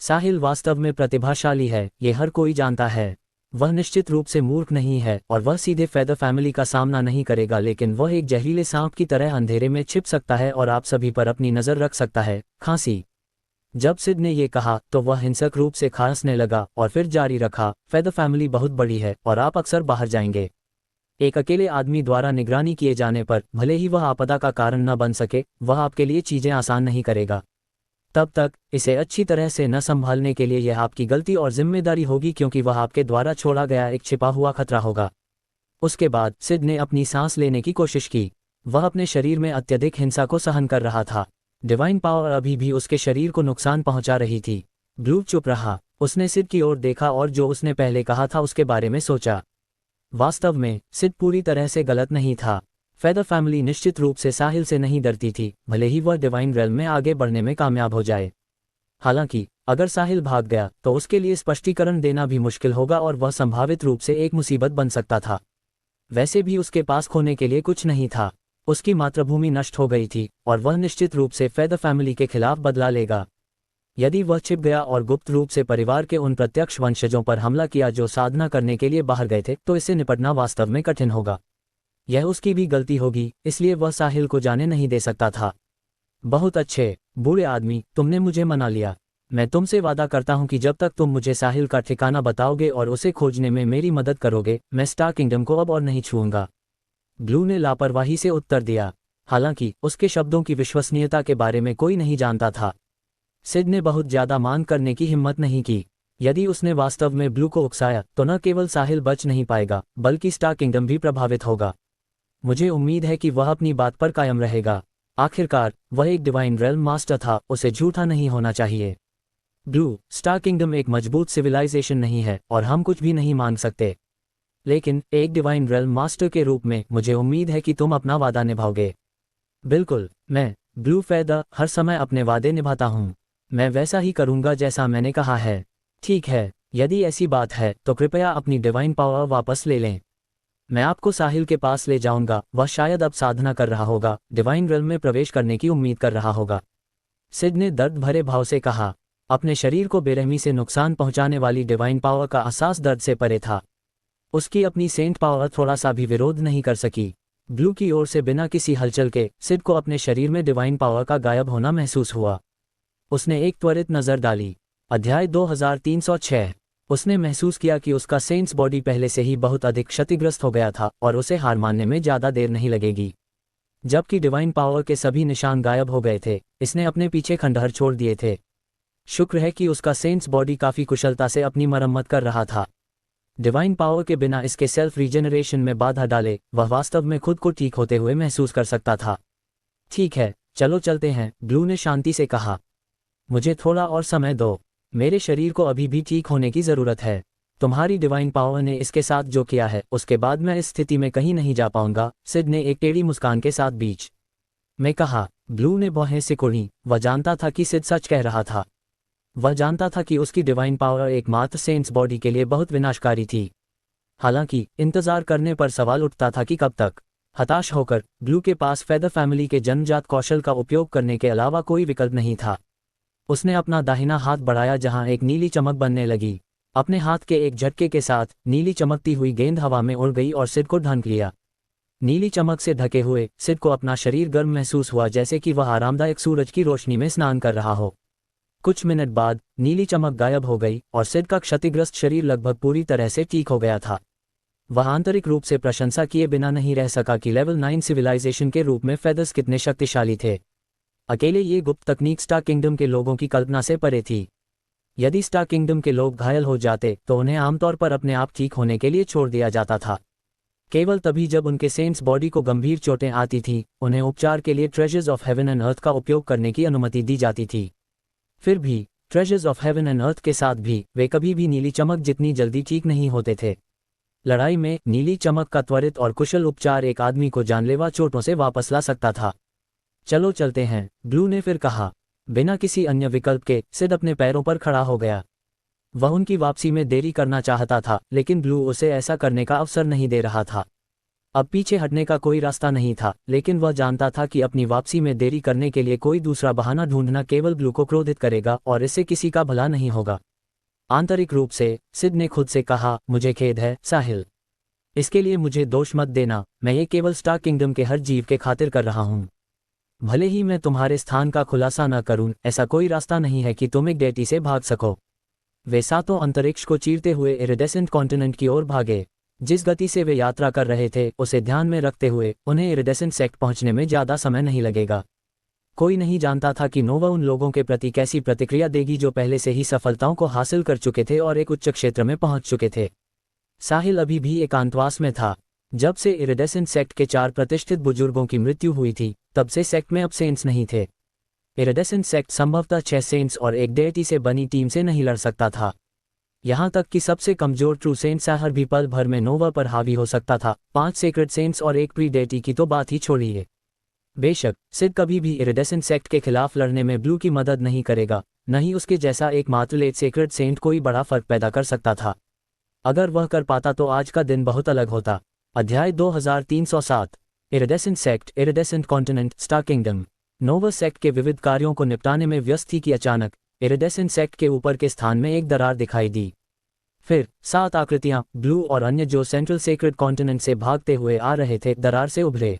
साहिल वास्तव में प्रतिभाशाली है, ये हर कोई जानता है। वह निश्चित रूप से मूर्ख नहीं है और वह सीधे फेदर फैमिली का सामना नहीं करेगा, लेकिन वह एक जहरीले सांप की तरह अंधेरे में छिप सकता है और आप सभी पर अपनी नज़र रख सकता है। खांसी। जब सिड ने ये कहा तो वह हिंसक रूप से खांसने लगा और फिर जारी रखा, फेदर फैमिली बहुत बड़ी है और आप अक्सर बाहर जाएंगे। एक अकेले आदमी द्वारा निगरानी किए जाने पर भले ही वह आपदा का कारण न बन सके, वह आपके लिए चीजें आसान नहीं करेगा। तब तक इसे अच्छी तरह से न संभालने के लिए यह आपकी गलती और जिम्मेदारी होगी, क्योंकि वह आपके द्वारा छोड़ा गया एक छिपा हुआ खतरा होगा। उसके बाद सिड ने अपनी सांस लेने की कोशिश की। वह अपने शरीर में अत्यधिक हिंसा को सहन कर रहा था। डिवाइन पावर अभी भी उसके शरीर को नुकसान पहुंचा रही थी। ब्लू चुप रहा। उसने सिड की ओर देखा और जो उसने पहले कहा था उसके बारे में सोचा। वास्तव में सिड पूरी तरह से गलत नहीं था। फेदर फैमिली निश्चित रूप से साहिल से नहीं डरती थी, भले ही वह डिवाइन रेल्म में आगे बढ़ने में कामयाब हो जाए। हालांकि अगर साहिल भाग गया तो उसके लिए स्पष्टीकरण देना भी मुश्किल होगा और वह संभावित रूप से एक मुसीबत बन सकता था। वैसे भी उसके पास खोने के लिए कुछ नहीं था। उसकी मातृभूमि नष्ट हो गई थी और वह निश्चित रूप से फेदर फैमिली के खिलाफ बदला लेगा। यदि वह छिप गया और गुप्त रूप से परिवार के उन प्रत्यक्ष वंशजों पर हमला किया जो साधना करने के लिए बाहर गए थे, तो इससे निपटना वास्तव में कठिन होगा। यह उसकी भी गलती होगी, इसलिए वह साहिल को जाने नहीं दे सकता था। बहुत अच्छे, बूढ़े आदमी, तुमने मुझे मना लिया। मैं तुमसे वादा करता हूं कि जब तक तुम मुझे साहिल का ठिकाना बताओगे और उसे खोजने में मेरी मदद करोगे, मैं स्टार किंगडम को अब और नहीं छूऊंगा। ब्लू ने लापरवाही से उत्तर दिया। हालांकि उसके शब्दों की विश्वसनीयता के बारे में कोई नहीं जानता था। सिड ने बहुत ज्यादा मांग करने की हिम्मत नहीं की। यदि उसने वास्तव में ब्लू को उकसाया तो न केवल साहिल बच नहीं पाएगा, बल्कि स्टार किंगडम भी प्रभावित होगा। मुझे उम्मीद है कि वह अपनी बात पर कायम रहेगा। आखिरकार वह एक डिवाइन रेल्म मास्टर था, उसे झूठा नहीं होना चाहिए। ब्लू, स्टार किंगडम एक मजबूत सिविलाइजेशन नहीं है और हम कुछ भी नहीं मांग सकते, लेकिन एक डिवाइन रेल्म मास्टर के रूप में मुझे उम्मीद है कि तुम अपना वादा निभाओगे। बिल्कुल, मैं ब्लू फेदर हर समय अपने वादे निभाता हूँ। मैं वैसा ही करूँगा जैसा मैंने कहा है। ठीक है, यदि ऐसी बात है तो कृपया अपनी डिवाइन पावर वापस ले लें। मैं आपको साहिल के पास ले जाऊंगा। वह शायद अब साधना कर रहा होगा, डिवाइन रेल्म में प्रवेश करने की उम्मीद कर रहा होगा। सिड ने दर्द भरे भाव से कहा। अपने शरीर को बेरहमी से नुकसान पहुंचाने वाली डिवाइन पावर का एहसास दर्द से परे था। उसकी अपनी सेंट पावर थोड़ा सा भी विरोध नहीं कर सकी। ब्लू की ओर से बिना किसी हलचल के सिड को अपने शरीर में डिवाइन पावर का गायब होना महसूस हुआ। उसने एक त्वरित नज़र डाली। अध्याय 2306। उसने महसूस किया कि उसका सेंट्स बॉडी पहले से ही बहुत अधिक क्षतिग्रस्त हो गया था और उसे हार मानने में ज़्यादा देर नहीं लगेगी। जबकि डिवाइन पावर के सभी निशान गायब हो गए थे, इसने अपने पीछे खंडहर छोड़ दिए थे। शुक्र है कि उसका सेंट्स बॉडी काफ़ी कुशलता से अपनी मरम्मत कर रहा था। डिवाइन पावर के बिना इसके सेल्फ रीजेनरेशन में बाधा डाले वह वास्तव में खुद को ठीक होते हुए महसूस कर सकता था। ठीक है, चलो चलते हैं, ब्लू ने शांति से कहा। मुझे थोड़ा और समय दो। मेरे शरीर को अभी भी ठीक होने की ज़रूरत है। तुम्हारी डिवाइन पावर ने इसके साथ जो किया है उसके बाद मैं इस स्थिति में कहीं नहीं जा पाऊंगा, सिड ने एक टेढ़ी मुस्कान के साथ बीच में कहा। ब्लू ने भौहें सिकुड़ी। वह जानता था कि सिड सच कह रहा था। वह जानता था कि उसकी डिवाइन पावर एकमात्र सेंट्स बॉडी के लिए बहुत विनाशकारी थी। हालांकि इंतजार करने पर सवाल उठता था कि कब तक। हताश होकर ब्लू के पास फेदर फैमिली के जन्मजात कौशल का उपयोग करने के अलावा कोई विकल्प नहीं था। उसने अपना दाहिना हाथ बढ़ाया जहां एक नीली चमक बनने लगी। अपने हाथ के एक झटके के साथ नीली चमकती हुई गेंद हवा में उड़ गई और सिड को ढंक लिया। नीली चमक से ढके हुए सिड को अपना शरीर गर्म महसूस हुआ, जैसे कि वह आरामदायक सूरज की रोशनी में स्नान कर रहा हो। कुछ मिनट बाद नीली चमक गायब हो गई और सिड का क्षतिग्रस्त शरीर लगभग पूरी तरह से ठीक हो गया था। वह आंतरिक रूप से प्रशंसा किए बिना नहीं रह सका कि लेवल 9 सिविलाइजेशन के रूप में फेदर्स कितने शक्तिशाली थे। अकेले ये गुप्त तकनीक स्टार किंगडम के लोगों की कल्पना से परे थी। यदि स्टार किंगडम के लोग घायल हो जाते तो उन्हें आमतौर पर अपने आप ठीक होने के लिए छोड़ दिया जाता था। केवल तभी जब उनके सेंट्स बॉडी को गंभीर चोटें आती थीं, उन्हें उपचार के लिए treasures of heaven and earth का उपयोग करने की अनुमति दी जाती थी। फिर भी treasures of heaven and earth के साथ भी वे कभी भी नीली चमक जितनी जल्दी ठीक नहीं होते थे। लड़ाई में नीली चमक का त्वरित और कुशल उपचार एक आदमी को जानलेवा चोटों से वापस ला सकता था। चलो चलते हैं, ब्लू ने फिर कहा। बिना किसी अन्य विकल्प के सिड अपने पैरों पर खड़ा हो गया। वह उनकी वापसी में देरी करना चाहता था, लेकिन ब्लू उसे ऐसा करने का अवसर नहीं दे रहा था। अब पीछे हटने का कोई रास्ता नहीं था, लेकिन वह जानता था कि अपनी वापसी में देरी करने के लिए कोई दूसरा बहाना ढूंढना केवल ब्लू को क्रोधित करेगा और इससे किसी का भला नहीं होगा। आंतरिक रूप से सिड ने खुद से कहा, मुझे खेद है साहिल। इसके लिए मुझे दोष मत देना, मैं ये केवल स्टार किंगडम के हर जीव के खातिर कर रहा हूँ। भले ही मैं तुम्हारे स्थान का खुलासा न करूं, ऐसा कोई रास्ता नहीं है कि तुम एक डेटी से भाग सको। वे सातों अंतरिक्ष को चीरते हुए इरिडेसेंट कॉन्टिनेंट की ओर भागे। जिस गति से वे यात्रा कर रहे थे उसे ध्यान में रखते हुए उन्हें इरिडेसेंट सेक्ट पहुंचने में ज़्यादा समय नहीं लगेगा। कोई नहीं जानता था कि नोवा उन लोगों के प्रति कैसी प्रतिक्रिया देगी जो पहले से ही सफलताओं को हासिल कर चुके थे और एक उच्च क्षेत्र में पहुंच चुके थे। साहिल अभी भी एकांतवास में था। जब से इरिडेसेंट सेक्ट के 4 प्रतिष्ठित बुजुर्गों की मृत्यु हुई थी, तब से सेक्ट में अब सेंट्स नहीं थे। इरिडेसेंट सेक्ट संभवतः 6 सेंट्स और एक डेटी से बनी टीम से नहीं लड़ सकता था। यहाँ तक कि सबसे कमजोर ट्रू सेंट साहर भी पल भर में नोवा पर हावी हो सकता था। 5 सेक्रेड सेंट्स और एक प्री डेटी की तो बात ही छोड़िए। बेशक सिड कभी भी इरिडेसेंट सेक्ट के खिलाफ लड़ने में ब्लू की मदद नहीं करेगा, न ही उसके जैसा एकमात्र लेट सेक्रेड सेंट कोई बड़ा फर्क पैदा कर सकता था। अगर वह कर पाता तो आज का दिन बहुत अलग होता। अध्याय 2307 iridescent sect, iridescent continent, star kingdom. नोवा सेक्ट के विविध कार्यों को निपटाने में व्यस्त थी कि अचानक इरिडेसेंट सेक्ट के ऊपर के स्थान में एक दरार दिखाई दी। फिर 7 आकृतियां, ब्लू और अन्य जो सेंट्रल सेक्रेड कॉन्टिनेंट से भागते हुए आ रहे थे, दरार से उभरे।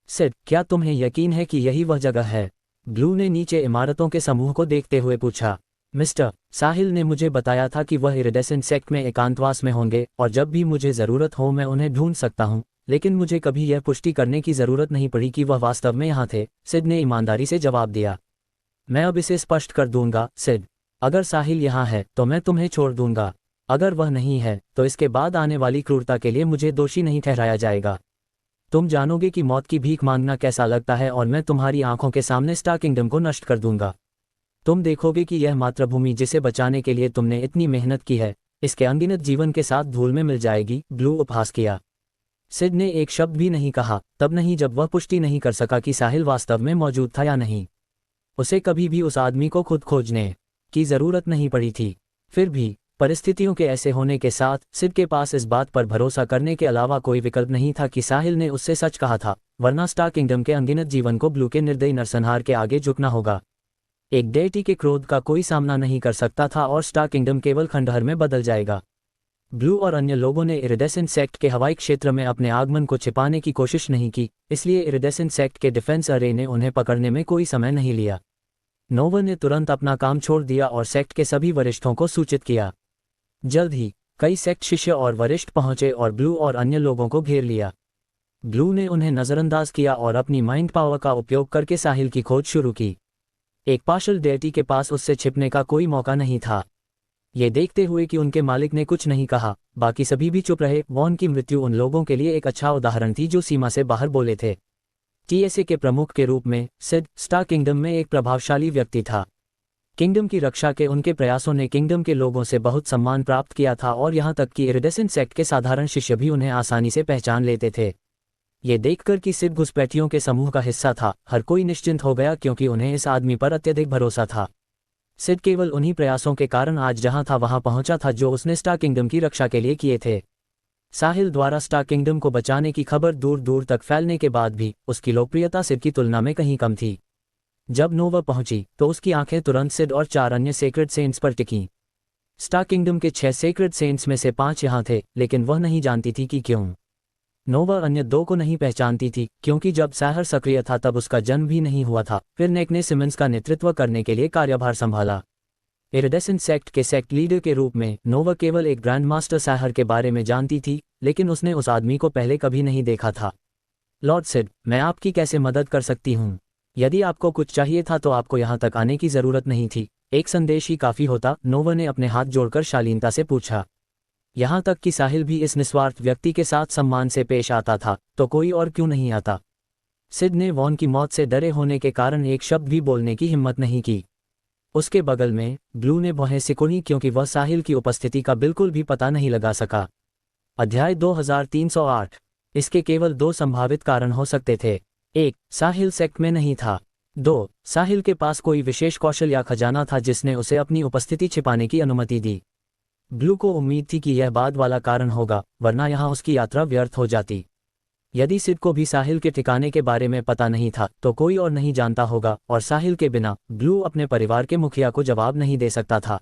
सिड, क्या तुम्हें यकीन है कि यही वह जगह है? ब्लू ने नीचे इमारतों के समूह को देखते हुए पूछा। मिस्टर, साहिल ने मुझे बताया था कि वह इरिडेसेंट सेक्ट में एकांतवास में होंगे और जब भी मुझे ज़रूरत हो मैं उन्हें ढूंढ सकता हूं, लेकिन मुझे कभी यह पुष्टि करने की ज़रूरत नहीं पड़ी कि वह वास्तव में यहाँ थे, सिड ने ईमानदारी से जवाब दिया। मैं अब इसे स्पष्ट कर दूंगा सिड, अगर साहिल यहाँ है तो मैं तुम्हें छोड़ दूंगा। अगर वह नहीं है तो इसके बाद आने वाली क्रूरता के लिए मुझे दोषी नहीं ठहराया जाएगा। तुम जानोगे कि मौत की भीख मांगना कैसा लगता है और मैं तुम्हारी आंखों के सामने स्टार किंगडम को नष्ट कर दूंगा। तुम देखोगे कि यह मातृभूमि जिसे बचाने के लिए तुमने इतनी मेहनत की है, इसके अनगिनत जीवन के साथ धूल में मिल जाएगी। ब्लू उपहास किया। सिड ने एक शब्द भी नहीं कहा, तब नहीं जब वह पुष्टि नहीं कर सका कि साहिल वास्तव में मौजूद था या नहीं। उसे कभी भी उस आदमी को खुद खोजने की जरूरत नहीं पड़ी थी। फिर भी परिस्थितियों के ऐसे होने के साथ सिड के पास इस बात पर भरोसा करने के अलावा कोई विकल्प नहीं था कि साहिल ने उससे सच कहा था, वरना स्टार किंगडम के अनगिनत जीवन को ब्लू के निर्दयी नरसंहार के आगे झुकना होगा। एक डेटी के क्रोध का कोई सामना नहीं कर सकता था और स्टार किंगडम केवल खंडहर में बदल जाएगा। ब्लू और अन्य लोगों ने इरिडेसेंट सेक्ट के हवाई क्षेत्र में अपने आगमन को छिपाने की कोशिश नहीं की, इसलिए इरिडेसेंट सेक्ट के डिफेंस अरे ने उन्हें पकड़ने में कोई समय नहीं लिया। नोवा ने तुरंत अपना काम छोड़ दिया और सेक्ट के सभी वरिष्ठों को सूचित किया। जल्द ही कई सेक्ट शिष्य और वरिष्ठ पहुंचे और ब्लू और अन्य लोगों को घेर लिया। ब्लू ने उन्हें नज़रअंदाज किया और अपनी माइंड पावर का उपयोग करके साहिल की खोज शुरू की। एक पार्शल डेटी के पास उससे छिपने का कोई मौका नहीं था। ये देखते हुए कि उनके मालिक ने कुछ नहीं कहा, बाकी सभी भी चुप रहे। वॉन की मृत्यु उन लोगों के लिए एक अच्छा उदाहरण थी जो सीमा से बाहर बोले थे। टीएसए के प्रमुख के रूप में सिड स्टार किंगडम में एक प्रभावशाली व्यक्ति था। किंगडम की रक्षा के उनके प्रयासों ने किंगडम के लोगों से बहुत सम्मान प्राप्त किया था और यहाँ तक कि इरिडेसेंट सेक्ट के साधारण शिष्य भी उन्हें आसानी से पहचान लेते थे। ये देखकर कि सिड घुसपैठियों के समूह का हिस्सा था, हर कोई निश्चिंत हो गया क्योंकि उन्हें इस आदमी पर अत्यधिक भरोसा था। सिड केवल उन्हीं प्रयासों के कारण आज जहां था वहां पहुंचा था जो उसने स्टार किंगडम की रक्षा के लिए किए थे। साहिल द्वारा स्टार किंगडम को बचाने की खबर दूर दूर तक फैलने के बाद भी उसकी लोकप्रियता सिड की तुलना में कहीं कम थी। जब नोवा पहुंची तो उसकी आंखें तुरंत सिड और 4 अन्य sacred cents per टिकीं। Star kingdom के 6 सेक्रेड सेंट्स में से 5 यहाँ थे, लेकिन वह नहीं जानती थी कि क्यों। नोवा अन्य 2 को नहीं पहचानती थी, क्योंकि जब साहर सक्रिय था तब उसका जन्म भी नहीं हुआ था। फिर नेक ने सिमंस का नेतृत्व करने के लिए कार्यभार संभाला। इरिडेसेंट सेक्ट के सेक्ट लीडर के रूप में नोवा केवल एक ग्रैंड मास्टर साहर के बारे में जानती थी, लेकिन उसने उस आदमी को पहले कभी नहीं देखा था। लॉर्ड सिड, मैं आपकी कैसे मदद कर सकती हूँ? यदि आपको कुछ चाहिए था तो आपको यहाँ तक आने की जरूरत नहीं थी, एक संदेश ही काफी होता, नोवा ने अपने हाथ जोड़कर शालीनता से पूछा। यहाँ तक कि साहिल भी इस निस्वार्थ व्यक्ति के साथ सम्मान से पेश आता था, तो कोई और क्यों नहीं आता? सिड ने वॉन की मौत से डरे होने के कारण एक शब्द भी बोलने की हिम्मत नहीं की। उसके बगल में ब्लू ने भौहें सिकुड़ी, क्योंकि वह साहिल की उपस्थिति का बिल्कुल भी पता नहीं लगा सका। अध्याय 2308। इसके केवल 2 संभावित कारण हो सकते थे। 1. साहिल सेक्ट में नहीं था। 2. साहिल के पास कोई विशेष कौशल या खजाना था जिसने उसे अपनी उपस्थिति छिपाने की अनुमति दी। ब्लू को उम्मीद थी कि यह बाद वाला कारण होगा, वरना यहाँ उसकी यात्रा व्यर्थ हो जाती। यदि सिड को भी साहिल के ठिकाने के बारे में पता नहीं था तो कोई और नहीं जानता होगा, और साहिल के बिना ब्लू अपने परिवार के मुखिया को जवाब नहीं दे सकता था।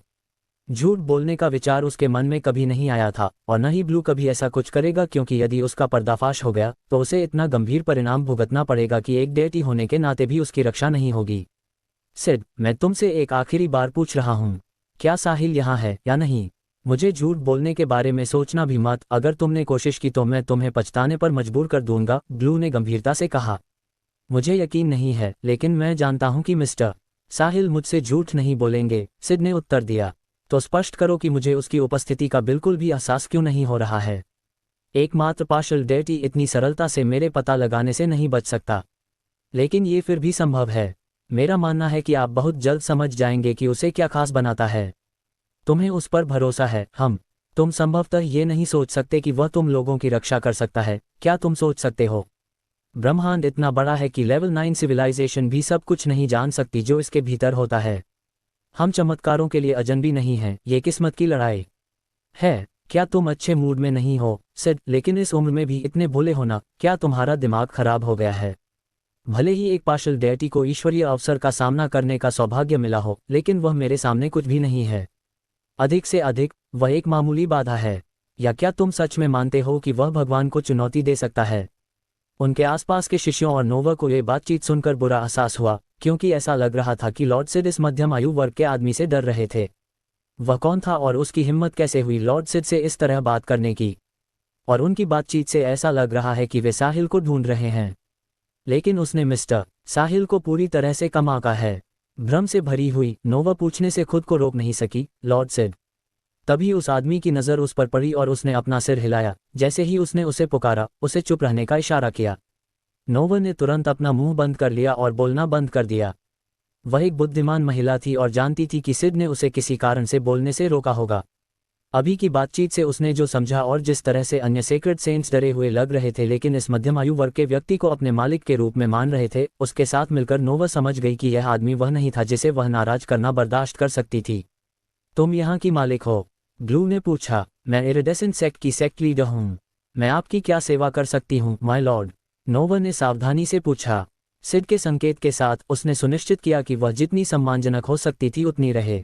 झूठ बोलने का विचार उसके मन में कभी नहीं आया था, और न ही ब्लू कभी ऐसा कुछ करेगा, क्योंकि यदि उसका पर्दाफाश हो गया तो उसे इतना गंभीर परिणाम भुगतना पड़ेगा कि एक डेटी होने के नाते भी उसकी रक्षा नहीं होगी। सिड, मैं तुमसे एक आखिरी बार पूछ रहा हूँ, क्या साहिल यहाँ है या नहीं? मुझे झूठ बोलने के बारे में सोचना भी मत, अगर तुमने कोशिश की तो मैं तुम्हें पछताने पर मजबूर कर दूंगा, ब्लू ने गंभीरता से कहा। मुझे यकीन नहीं है, लेकिन मैं जानता हूं कि मिस्टर साहिल मुझसे झूठ नहीं बोलेंगे, सिड ने उत्तर दिया। तो स्पष्ट करो कि मुझे उसकी उपस्थिति का बिल्कुल भी एहसास क्यों नहीं हो रहा है। एकमात्र पार्शल डेटी इतनी सरलता से मेरे पता लगाने से नहीं बच सकता, लेकिन ये फिर भी संभव है। मेरा मानना है कि आप बहुत जल्द समझ जाएंगे कि उसे क्या खास बनाता है। तुम्हें उस पर भरोसा है? तुम संभवतः ये नहीं सोच सकते कि वह तुम लोगों की रक्षा कर सकता है। क्या तुम सोच सकते हो? ब्रह्मांड इतना बड़ा है कि लेवल 9 सिविलाइजेशन भी सब कुछ नहीं जान सकती जो इसके भीतर होता है। हम चमत्कारों के लिए अजनबी नहीं हैं, ये किस्मत की लड़ाई है। क्या तुम अच्छे मूड में नहीं हो सिड? लेकिन इस उम्र में भी इतने भोले होना, क्या तुम्हारा दिमाग खराब हो गया है? भले ही एक पार्शल डेटी को ईश्वरीय अवसर का सामना करने का सौभाग्य मिला हो, लेकिन वह मेरे सामने कुछ भी नहीं है। अधिक से अधिक वह एक मामूली बाधा है। या क्या तुम सच में मानते हो कि वह भगवान को चुनौती दे सकता है? उनके आसपास के शिष्यों और नोवा को यह बातचीत सुनकर बुरा एहसास हुआ, क्योंकि ऐसा लग रहा था कि लॉर्ड सिड इस मध्यम आयु वर्ग के आदमी से डर रहे थे। वह कौन था और उसकी हिम्मत कैसे हुई लॉर्ड सिड से इस तरह बात करने की? और उनकी बातचीत से ऐसा लग रहा है कि वे साहिल को ढूंढ रहे हैं, लेकिन उसने मिस्टर साहिल को पूरी तरह से कम आंका है। भ्रम से भरी हुई नोवा पूछने से खुद को रोक नहीं सकी, लॉर्ड सिड। तभी उस आदमी की नज़र उस पर पड़ी और उसने अपना सिर हिलाया। जैसे ही उसने उसे पुकारा, उसे चुप रहने का इशारा किया। नोवा ने तुरंत अपना मुंह बंद कर लिया और बोलना बंद कर दिया। वह एक बुद्धिमान महिला थी और जानती थी कि सिड ने उसे किसी कारण से बोलने से रोका होगा। अभी की बातचीत से उसने जो समझा और जिस तरह से अन्य सेक्रेड सेंट्स डरे हुए लग रहे थे लेकिन इस मध्यम आयु वर्ग के व्यक्ति को अपने मालिक के रूप में मान रहे थे, उसके साथ मिलकर नोवा समझ गई कि यह आदमी वह नहीं था जिसे वह नाराज करना बर्दाश्त कर सकती थी। तुम यहाँ की मालिक हो? ब्लू ने पूछा। मैं इरिडेसेंट सेक्ट की सेक्ट लीडर हूँ। मैं आपकी क्या सेवा कर सकती हूँ माय लॉर्ड? नोवा ने सावधानी से पूछा। सिड के संकेत के साथ उसने सुनिश्चित किया कि वह जितनी सम्मानजनक हो सकती थी उतनी रहे।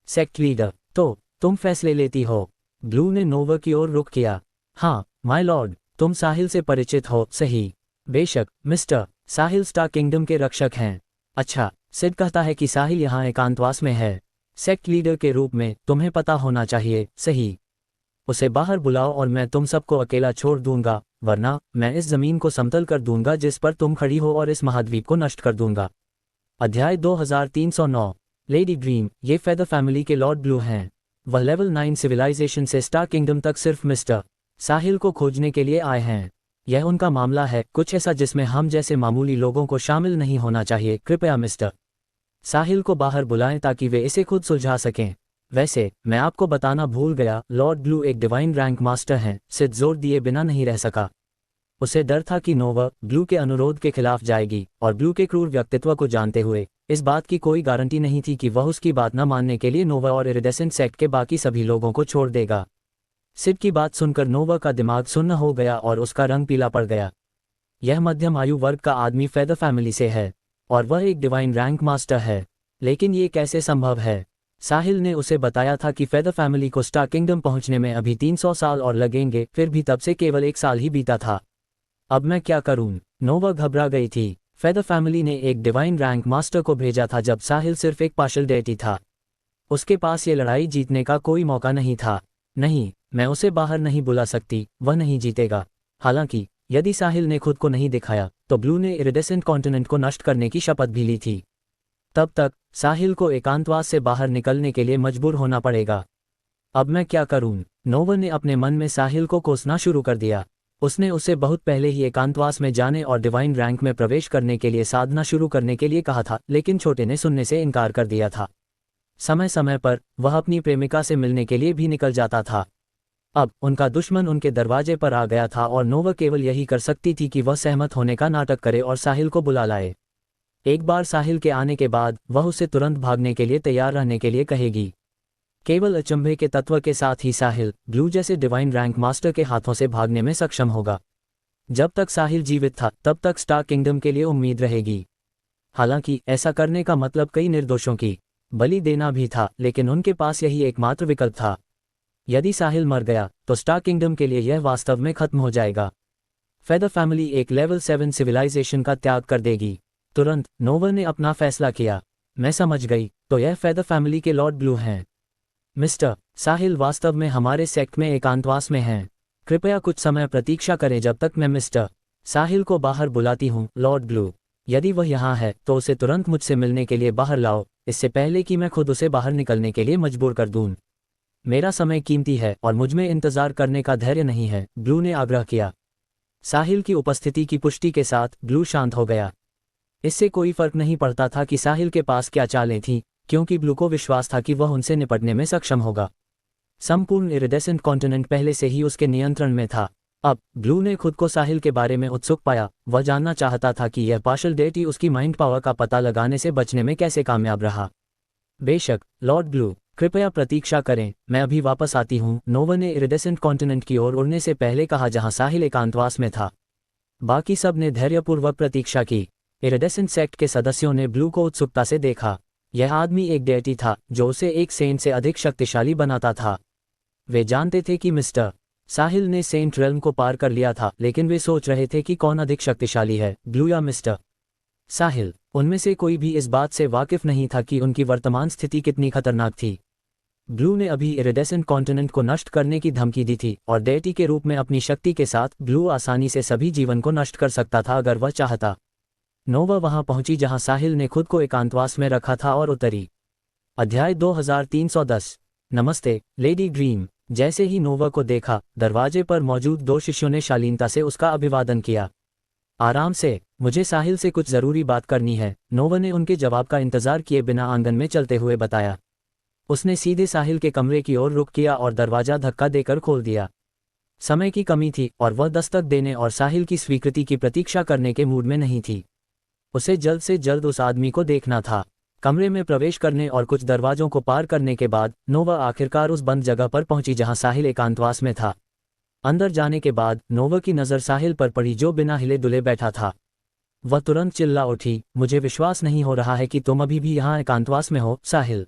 सेक्ट लीडर, तो तुम फैसले लेती हो? ब्लू ने नोवा की ओर रुख किया। हाँ माय लॉर्ड। तुम साहिल से परिचित हो, सही? बेशक मिस्टर साहिल स्टार किंगडम के रक्षक हैं। अच्छा, सिड कहता है कि साहिल यहाँ एकांतवास में है। सेक्ट लीडर के रूप में तुम्हें पता होना चाहिए, सही? उसे बाहर बुलाओ और मैं तुम सबको अकेला छोड़ दूंगा, वरना मैं इस जमीन को समतल कर दूंगा जिस पर तुम खड़ी हो और इस महाद्वीप को नष्ट कर दूंगा। अध्याय 2309। लेडी ड्रीम, ये फेदर फैमिली के लॉर्ड ब्लू हैं। वह लेवल 9 सिविलाइजेशन से स्टार किंगडम तक सिर्फ मिस्टर साहिल को खोजने के लिए आए हैं। यह उनका मामला है, कुछ ऐसा जिसमें हम जैसे मामूली लोगों को शामिल नहीं होना चाहिए। कृपया मिस्टर साहिल को बाहर बुलाएं ताकि वे इसे खुद सुलझा सकें। वैसे मैं आपको बताना भूल गया, लॉर्ड ब्लू एक डिवाइन रैंक मास्टर हैं। सिड जोर दिए बिना नहीं रह सका। उसे डर था कि नोवा ब्लू के अनुरोध के खिलाफ जाएगी, और ब्लू के क्रूर व्यक्तित्व को जानते हुए इस बात की कोई गारंटी नहीं थी कि वह उसकी बात न मानने के लिए नोवा और इरिडेसेंट सेक्ट के बाकी सभी लोगों को छोड़ देगा। सिड की बात सुनकर नोवा का दिमाग सुन्न हो गया और उसका रंग पीला पड़ गया। यह मध्यम आयु वर्ग का आदमी फेदर फैमिली से है और वह एक डिवाइन रैंक मास्टर है, लेकिन ये कैसे संभव है? साहिल ने उसे बताया था कि फेदर फैमिली को स्टार किंगडम पहुंचने में अभी 300 साल और लगेंगे, फिर भी तब से केवल 1 साल ही बीता था। अब मैं क्या करूं? नोवा घबरा गई थी। फेदर फैमिली ने एक डिवाइन रैंक मास्टर को भेजा था जब साहिल सिर्फ एक पार्शियल डेटी था। उसके पास ये लड़ाई जीतने का कोई मौका नहीं था। नहीं, मैं उसे बाहर नहीं बुला सकती, वह नहीं जीतेगा। हालांकि यदि साहिल ने खुद को नहीं दिखाया तो ब्लू ने इरिडेसेंट कॉन्टिनेंट को नष्ट करने की शपथ भी ली थी। तब तक साहिल को एकांतवास से बाहर निकलने के लिए मजबूर होना पड़ेगा। अब मैं क्या करूं? नोवा ने अपने मन में साहिल को कोसना शुरू कर दिया। उसने उसे बहुत पहले ही एकांतवास में जाने और डिवाइन रैंक में प्रवेश करने के लिए साधना शुरू करने के लिए कहा था, लेकिन छोटे ने सुनने से इनकार कर दिया था। समय समय पर वह अपनी प्रेमिका से मिलने के लिए भी निकल जाता था। अब उनका दुश्मन उनके दरवाजे पर आ गया था और नोवा केवल यही कर सकती थी कि वह सहमत होने का नाटक करे और साहिल को बुला लाए। एक बार साहिल के आने के बाद वह उसे तुरंत भागने के लिए तैयार रहने के लिए कहेगी। केवल अचंभे के तत्व के साथ ही साहिल ब्लू जैसे डिवाइन रैंक मास्टर के हाथों से भागने में सक्षम होगा। जब तक साहिल जीवित था तब तक स्टार किंगडम के लिए उम्मीद रहेगी। हालांकि ऐसा करने का मतलब कई निर्दोषों की बलि देना भी था, लेकिन उनके पास यही एकमात्र विकल्प था। यदि साहिल मर गया तो स्टार किंगडम के लिए यह वास्तव में खत्म हो जाएगा। फेदर फैमिली एक लेवल 7 सिविलाइजेशन का त्याग कर देगी। तुरंत नोवा ने अपना फैसला किया। मैं समझ गई, तो यह फेदर फैमिली के लॉर्ड ब्लू हैं। मिस्टर साहिल वास्तव में हमारे सेक्ट में एकांतवास में हैं। कृपया कुछ समय प्रतीक्षा करें जब तक मैं मिस्टर साहिल को बाहर बुलाती हूँ। लॉर्ड ब्लू, यदि वह यहाँ है तो उसे तुरंत मुझसे मिलने के लिए बाहर लाओ, इससे पहले कि मैं खुद उसे बाहर निकलने के लिए मजबूर कर दूँ। मेरा समय कीमती है और मुझमें इंतजार करने का धैर्य नहीं है, ब्लू ने आग्रह किया। साहिल की उपस्थिति की पुष्टि के साथ ब्लू शांत हो गया। इससे कोई फर्क नहीं पड़ता था कि साहिल के पास क्या चालें थीं, क्योंकि ब्लू को विश्वास था कि वह उनसे निपटने में सक्षम होगा। संपूर्ण इरिडेसेंट कॉन्टिनेंट पहले से ही उसके नियंत्रण में था। अब ब्लू ने खुद को साहिल के बारे में उत्सुक पाया। वह जानना चाहता था कि यह पार्शियल डेटी उसकी माइंड पावर का पता लगाने से बचने में कैसे कामयाब रहा। बेशक लॉर्ड ब्लू, कृपया प्रतीक्षा करें, मैं अभी वापस आती हूँ। नोवा ने इरिडेसेंट कॉन्टिनेंट की ओर उड़ने से पहले कहा जहाँ साहिल एकांतवास में था। बाकी सब ने धैर्यपूर्वक प्रतीक्षा की। इरिडेसेंट सेक्ट के सदस्यों ने ब्लू को उत्सुकता से देखा। यह आदमी एक डेटी था जो उसे एक सेंट से अधिक शक्तिशाली बनाता था। वे जानते थे कि मिस्टर साहिल ने सेंट रेल्म को पार कर लिया था, लेकिन वे सोच रहे थे कि कौन अधिक शक्तिशाली है, ब्लू या मिस्टर साहिल। उनमें से कोई भी इस बात से वाकिफ नहीं था कि उनकी वर्तमान स्थिति कितनी खतरनाक थी। ब्लू ने अभी इरिडेसेंट कॉन्टिनेंट को नष्ट करने की धमकी दी थी और डेटी के रूप में अपनी शक्ति के साथ ब्लू आसानी से सभी जीवन को नष्ट कर सकता था अगर वह चाहता। नोवा वहां पहुंची जहां साहिल ने खुद को एकांतवास में रखा था और उतरी। अध्याय 2310। नमस्ते लेडी ड्रीम। जैसे ही नोवा को देखा, दरवाजे पर मौजूद 2 शिष्यों ने शालीनता से उसका अभिवादन किया। आराम से, मुझे साहिल से कुछ जरूरी बात करनी है, नोवा ने उनके जवाब का इंतजार किए बिना आंगन में चलते हुए बताया। उसने सीधे साहिल के कमरे की ओर रुख किया और दरवाजा धक्का देकर खोल दिया। समय की कमी थी और वह दस्तक देने और साहिल की स्वीकृति की प्रतीक्षा करने के मूड में नहीं थी। उसे जल्द से जल्द उस आदमी को देखना था। कमरे में प्रवेश करने और कुछ दरवाजों को पार करने के बाद नोवा आखिरकार उस बंद जगह पर पहुंची जहां साहिल एकांतवास में था। अंदर जाने के बाद नोवा की नज़र साहिल पर पड़ी जो बिना हिले डुले बैठा था। वह तुरंत चिल्ला उठी, मुझे विश्वास नहीं हो रहा है कि तुम अभी भी यहाँ एकांतवास में हो साहिल।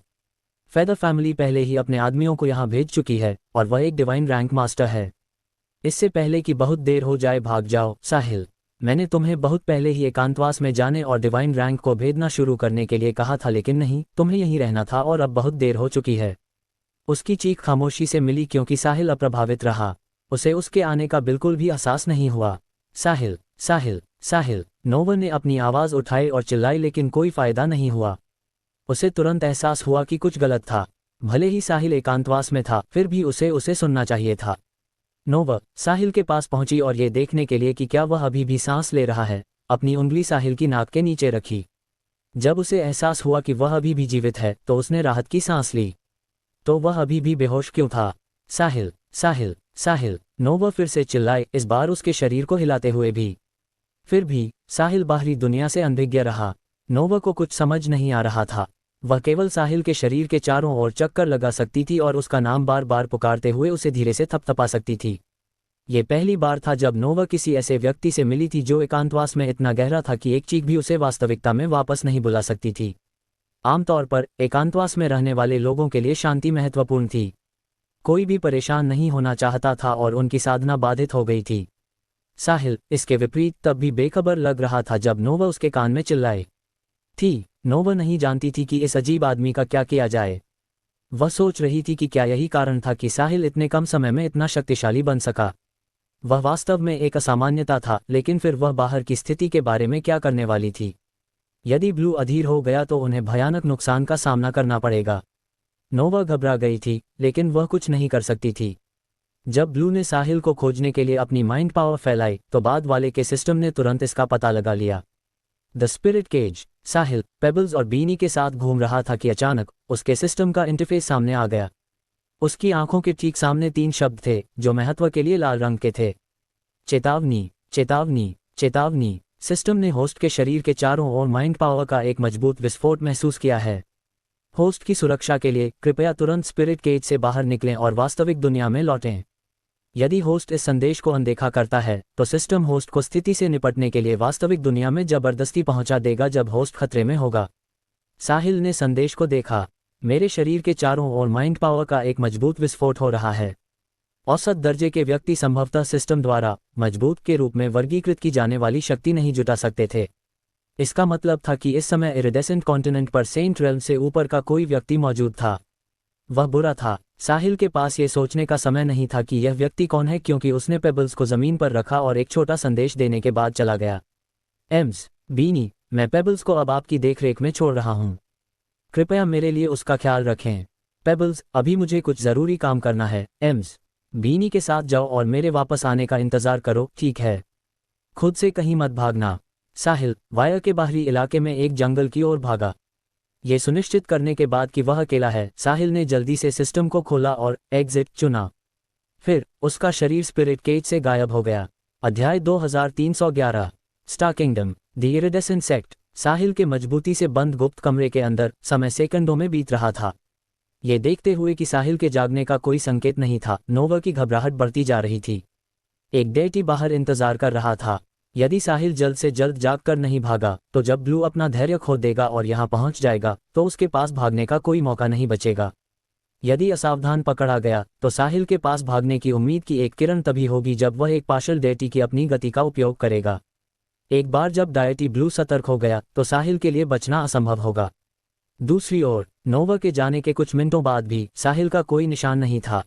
फेदर फैमिली पहले ही अपने आदमियों को यहाँ भेज चुकी है और वह एक डिवाइन रैंक मास्टर है। इससे पहले कि बहुत देर हो जाए भाग जाओ साहिल। मैंने तुम्हें बहुत पहले ही एकांतवास में जाने और डिवाइन रैंक को भेजना शुरू करने के लिए कहा था, लेकिन नहीं, तुम्हें यहीं रहना था और अब बहुत देर हो चुकी है। उसकी चीख खामोशी से मिली क्योंकि साहिल अप्रभावित रहा। उसे उसके आने का बिल्कुल भी एहसास नहीं हुआ। साहिल साहिल साहिल, नोवा ने अपनी आवाज़ उठाई और चिल्लाई, लेकिन कोई फायदा नहीं हुआ। उसे तुरंत एहसास हुआ कि कुछ गलत था। भले ही साहिल एकांतवास में था, फिर भी उसे सुनना चाहिए था। नोवा साहिल के पास पहुंची और ये देखने के लिए कि क्या वह अभी भी सांस ले रहा है, अपनी उंगली साहिल की नाक के नीचे रखी। जब उसे एहसास हुआ कि वह अभी भी जीवित है तो उसने राहत की सांस ली। तो वह अभी भी बेहोश क्यों था? साहिल साहिल साहिल, नोवा फिर से चिल्लाए, इस बार उसके शरीर को हिलाते हुए भी। फिर भी साहिल बाहरी दुनिया से अनभिज्ञ रहा। नोवा को कुछ समझ नहीं आ रहा था। वह केवल साहिल के शरीर के चारों ओर चक्कर लगा सकती थी और उसका नाम बार बार पुकारते हुए उसे धीरे से थपथपा सकती थी। ये पहली बार था जब नोवा किसी ऐसे व्यक्ति से मिली थी जो एकांतवास में इतना गहरा था कि एक चीख भी उसे वास्तविकता में वापस नहीं बुला सकती थी। आमतौर पर एकांतवास में रहने वाले लोगों के लिए शांति महत्वपूर्ण थी। कोई भी परेशान नहीं होना चाहता था और उनकी साधना बाधित हो गई थी। साहिल, इसके विपरीत, तब भी बेखबर लग रहा था जब नोवा उसके कान में चिल्लाए थी। नोवा नहीं जानती थी कि इस अजीब आदमी का क्या किया जाए। वह सोच रही थी कि क्या यही कारण था कि साहिल इतने कम समय में इतना शक्तिशाली बन सका। वह वास्तव में एक असामान्यता था, लेकिन फिर वह बाहर की स्थिति के बारे में क्या करने वाली थी। यदि ब्लू अधीर हो गया तो उन्हें भयानक नुकसान का सामना करना पड़ेगा। नोवा घबरा गई थी, लेकिन वह कुछ नहीं कर सकती थी। जब ब्लू ने साहिल को खोजने के लिए अपनी माइंड पावर फैलाई तो बाद वाले के सिस्टम ने तुरंत इसका पता लगा लिया। The spirit cage. Sahil pebbles और बीनी के साथ घूम रहा था कि अचानक उसके सिस्टम का इंटरफेस सामने आ गया। उसकी आंखों के ठीक सामने 3 शब्द थे जो महत्व के लिए लाल रंग के थे। चेतावनी, चेतावनी, चेतावनी। सिस्टम ने होस्ट के शरीर के चारों ओर माइंड पावर का एक मजबूत विस्फोट महसूस किया है। होस्ट की सुरक्षा के लिए कृपया तुरंत स्पिरिट केज से बाहर निकलें और वास्तविक दुनिया में लौटें। यदि होस्ट इस संदेश को अनदेखा करता है तो सिस्टम होस्ट को स्थिति से निपटने के लिए वास्तविक दुनिया में जबरदस्ती पहुंचा देगा जब होस्ट खतरे में होगा। साहिल ने संदेश को देखा। मेरे शरीर के चारों ओर माइंड पावर का एक मजबूत विस्फोट हो रहा है। औसत दर्जे के व्यक्ति संभवतः सिस्टम द्वारा मजबूत के रूप में वर्गीकृत की जाने वाली शक्ति नहीं जुटा सकते थे। इसका मतलब था कि इस समय इरिडेसेंट कॉन्टिनेंट पर सेंट रेल्म से ऊपर का कोई व्यक्ति मौजूद था। वह बुरा था। साहिल के पास ये सोचने का समय नहीं था कि यह व्यक्ति कौन है, क्योंकि उसने पेबल्स को जमीन पर रखा और एक छोटा संदेश देने के बाद चला गया। एम्स, बीनी, मैं पेबल्स को अब आपकी देखरेख में छोड़ रहा हूँ। कृपया मेरे लिए उसका ख्याल रखें। पेबल्स, अभी मुझे कुछ ज़रूरी काम करना है। एम्स, बीनी के साथ जाओ और मेरे वापस आने का इंतज़ार करो, ठीक है? खुद से कहीं मत भागना। साहिल वायर के बाहरी इलाके में एक जंगल की ओर भागा। ये सुनिश्चित करने के बाद कि वह अकेला है, साहिल ने जल्दी से सिस्टम को खोला और एग्जिट चुना। फिर उसका शरीर स्पिरिट केज से गायब हो गया। अध्याय 2311। Star kingdom, the iridescent sect. Sahil के मजबूती से बंद गुप्त कमरे के अंदर समय सेकंडों में बीत रहा था। ये देखते हुए कि साहिल के जागने का कोई संकेत नहीं था, नोवा की घबराहट बढ़ती जा रही थी। एक डेटी बाहर इंतजार कर रहा था। यदि साहिल जल्द से जल्द जागकर नहीं भागा तो जब ब्लू अपना धैर्य खो देगा और यहाँ पहुँच जाएगा तो उसके पास भागने का कोई मौका नहीं बचेगा। यदि असावधान पकड़ा गया तो साहिल के पास भागने की उम्मीद की एक किरण तभी होगी जब वह एक पार्शल डेटी की अपनी गति का उपयोग करेगा। एक बार जब डायटी ब्लू सतर्क हो गया तो साहिल के लिए बचना असंभव होगा। दूसरी ओर नोवा के जाने के कुछ मिनटों बाद भी साहिल का कोई निशान नहीं था।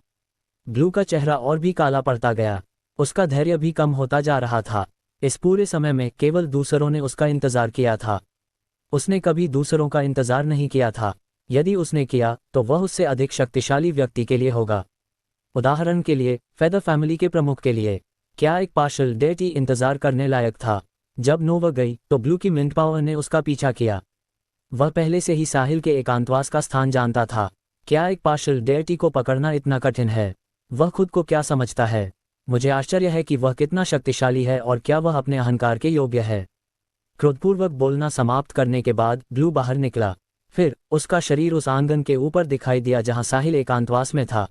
ब्लू का चेहरा और भी काला पड़ता गया। उसका धैर्य भी कम होता जा रहा था। इस पूरे समय में केवल दूसरों ने उसका इंतजार किया था। उसने कभी दूसरों का इंतजार नहीं किया था। यदि उसने किया तो वह उससे अधिक शक्तिशाली व्यक्ति के लिए होगा। उदाहरण के लिए फेदर फैमिली के प्रमुख के लिए। क्या एक पार्शल डेटी इंतजार करने लायक था? जब नोवा गई तो ब्लू की मिंट पावर ने उसका पीछा किया। वह पहले से ही साहिल के एकांतवास का स्थान जानता था। क्या एक पार्शल डेटी को पकड़ना इतना कठिन है? वह खुद को क्या समझता है? मुझे आश्चर्य है कि वह कितना शक्तिशाली है और क्या वह अपने अहंकार के योग्य है। क्रोधपूर्वक बोलना समाप्त करने के बाद ब्लू बाहर निकला। फिर उसका शरीर उस आंगन के ऊपर दिखाई दिया जहां साहिल एकांतवास में था।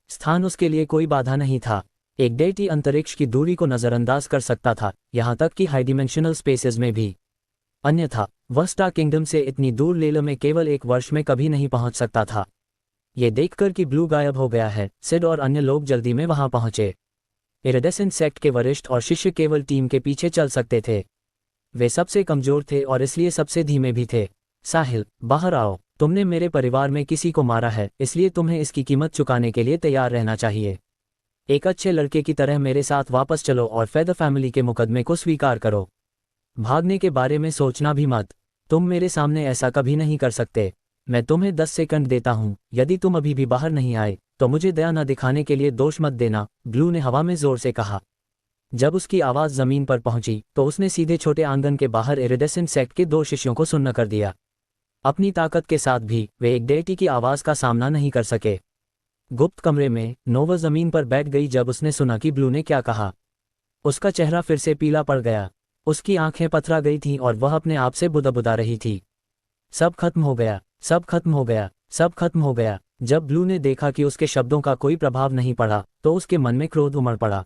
स्थान उसके लिए कोई बाधा नहीं था। एक डेटी अंतरिक्ष की दूरी को नजरअंदाज कर सकता था, यहां तक कि हाई डिमेंशनल स्पेसेस में भी। अन्यथा वह स्टार किंगडम से इतनी दूर लेलो में केवल 1 वर्ष में कभी नहीं पहुंच सकता था। ये देखकर कि ब्लू गायब हो गया है, सिड और अन्य लोग जल्दी में वहां पहुंचे। इरिडेसेंट सेक्ट के वरिष्ठ और शिष्य केवल टीम के पीछे चल सकते थे। वे सबसे कमजोर थे और इसलिए सबसे धीमे भी थे। साहिल, बाहर आओ। तुमने मेरे परिवार में किसी को मारा है, इसलिए तुम्हें इसकी कीमत चुकाने के लिए तैयार रहना चाहिए। एक अच्छे लड़के की तरह मेरे साथ वापस चलो और फेदर फैमिली के मुकदमे को स्वीकार करो। भागने के बारे में सोचना भी मत। तुम मेरे सामने ऐसा कभी नहीं कर सकते। मैं तुम्हें 10 सेकंड देता हूं। यदि तुम अभी भी बाहर नहीं आए तो मुझे दया न दिखाने के लिए दोष मत देना, ब्लू ने हवा में जोर से कहा। जब उसकी आवाज़ जमीन पर पहुंची तो उसने सीधे छोटे आंगन के बाहर इरिडेसेंट सेक्ट के 2 शिष्यों को सुन्न कर दिया। अपनी ताकत के साथ भी वे एक डेटी की आवाज़ का सामना नहीं कर सके। गुप्त कमरे में नोवा जमीन पर बैठ गई जब उसने सुना कि ब्लू ने क्या कहा। उसका चेहरा फिर से पीला पड़ गया। उसकी आंखें पथरा गई थीं और वह अपने आप से बुदबुदा रही थी। सब खत्म हो गया, सब खत्म हो गया, सब खत्म हो गया। जब ब्लू ने देखा कि उसके शब्दों का कोई प्रभाव नहीं पड़ा तो उसके मन में क्रोध उमड़ पड़ा।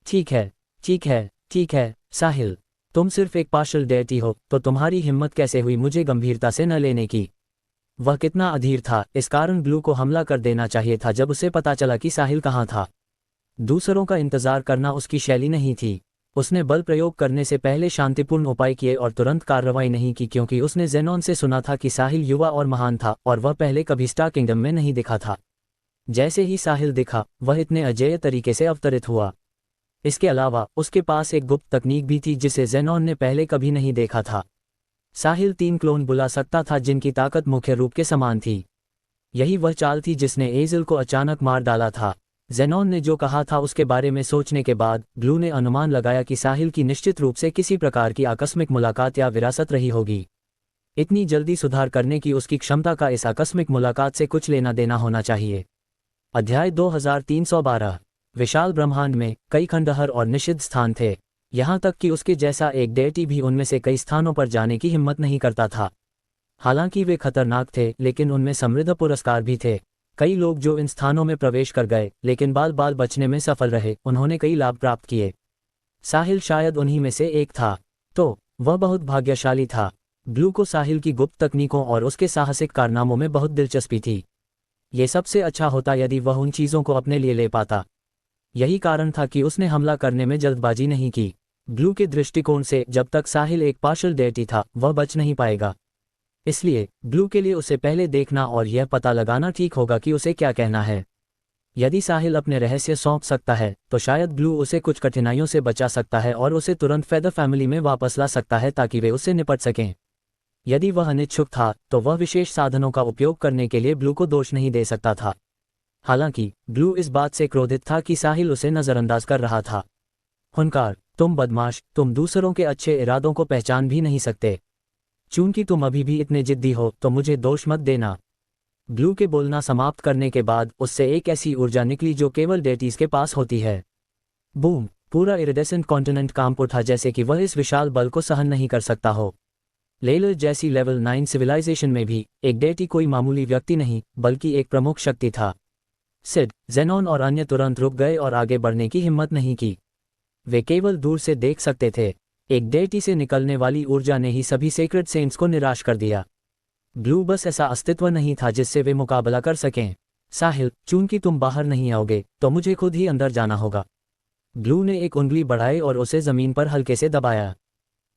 ठीक है, ठीक है, ठीक है, साहिल, तुम सिर्फ एक पार्शल डेटी हो, तो तुम्हारी हिम्मत कैसे हुई मुझे गंभीरता से न लेने की। वह कितना अधीर था, इस कारण ब्लू को हमला कर देना चाहिए था जब उसे पता चला कि साहिल कहाँ था। दूसरों का इंतजार करना उसकी शैली नहीं थी। उसने बल प्रयोग करने से पहले शांतिपूर्ण उपाय किए और तुरंत कार्रवाई नहीं की, क्योंकि उसने जेनॉन से सुना था कि साहिल युवा और महान था और वह पहले कभी स्टार किंगडम में नहीं दिखा था। जैसे ही साहिल दिखा, वह इतने अजेय तरीके से अवतरित हुआ। इसके अलावा उसके पास एक गुप्त तकनीक भी थी जिसे जेनॉन ने पहले कभी नहीं देखा था। साहिल 3 क्लोन बुला सकता था जिनकी ताकत मुख्य रूप के समान थी। यही वह चाल थी जिसने एजिल को अचानक मार डाला था। जेनॉन ने जो कहा था उसके बारे में सोचने के बाद ब्लू ने अनुमान लगाया कि साहिल की निश्चित रूप से किसी प्रकार की आकस्मिक मुलाकात या विरासत रही होगी। इतनी जल्दी सुधार करने की उसकी क्षमता का इस आकस्मिक मुलाकात से कुछ लेना देना होना चाहिए। अध्याय 2312। विशाल ब्रह्मांड में कई खंडहर और निषिद्ध स्थान थे, यहाँ तक कि उसके जैसा एक डेटी भी उनमें से कई स्थानों पर जाने की हिम्मत नहीं करता था। हालांकि वे खतरनाक थे, लेकिन उनमें समृद्ध पुरस्कार भी थे। कई लोग जो इन स्थानों में प्रवेश कर गए लेकिन बाल बाल बचने में सफल रहे, उन्होंने कई लाभ प्राप्त किए। साहिल शायद उन्हीं में से एक था। तो वह बहुत भाग्यशाली था। ब्लू को साहिल की गुप्त तकनीकों और उसके साहसिक कारनामों में बहुत दिलचस्पी थी। ये सबसे अच्छा होता यदि वह उन चीज़ों को अपने लिए ले पाता। यही कारण था कि उसने हमला करने में जल्दबाजी नहीं की। ब्लू के दृष्टिकोण से जब तक साहिल एक पार्शल डेटी था, वह बच नहीं पाएगा। इसलिए ब्लू के लिए उसे पहले देखना और यह पता लगाना ठीक होगा कि उसे क्या कहना है। यदि साहिल अपने रहस्य सौंप सकता है तो शायद ब्लू उसे कुछ कठिनाइयों से बचा सकता है और उसे तुरंत फेदर फैमिली में वापस ला सकता है ताकि वे उससे निपट सकें। यदि वह अनिच्छुक था तो वह विशेष साधनों का उपयोग करने के लिए ब्लू को दोष नहीं दे सकता था। हालांकि ब्लू इस बात से क्रोधित था कि साहिल उसे नजरअंदाज कर रहा था। हुनकार, तुम बदमाश, तुम दूसरों के अच्छे इरादों को पहचान भी नहीं सकते। चूंकि तुम अभी भी इतने जिद्दी हो तो मुझे दोष मत देना। ब्लू के बोलना समाप्त करने के बाद उससे एक ऐसी ऊर्जा निकली जो केवल डेटीज के पास होती है। बूम! पूरा इरिडेसेंट कॉन्टिनेंट कांप उठा जैसे कि वह इस विशाल बल को सहन नहीं कर सकता हो। लेलर जैसी लेवल 9 सिविलाइजेशन में भी एक डेटी कोई मामूली व्यक्ति नहीं बल्कि एक प्रमुख शक्ति था। सिड, जेनॉन और अन्य तुरंत रुक गए और आगे बढ़ने की हिम्मत नहीं की। वे केवल दूर से देख सकते थे। एक डेटी से निकलने वाली ऊर्जा ने ही सभी सेक्रेड सेंट्स को निराश कर दिया। ब्लू बस ऐसा अस्तित्व नहीं था जिससे वे मुकाबला कर सकें। साहिल, चूंकि तुम बाहर नहीं आओगे तो मुझे खुद ही अंदर जाना होगा। ब्लू ने एक उंगली बढ़ाई और उसे जमीन पर हल्के से दबाया।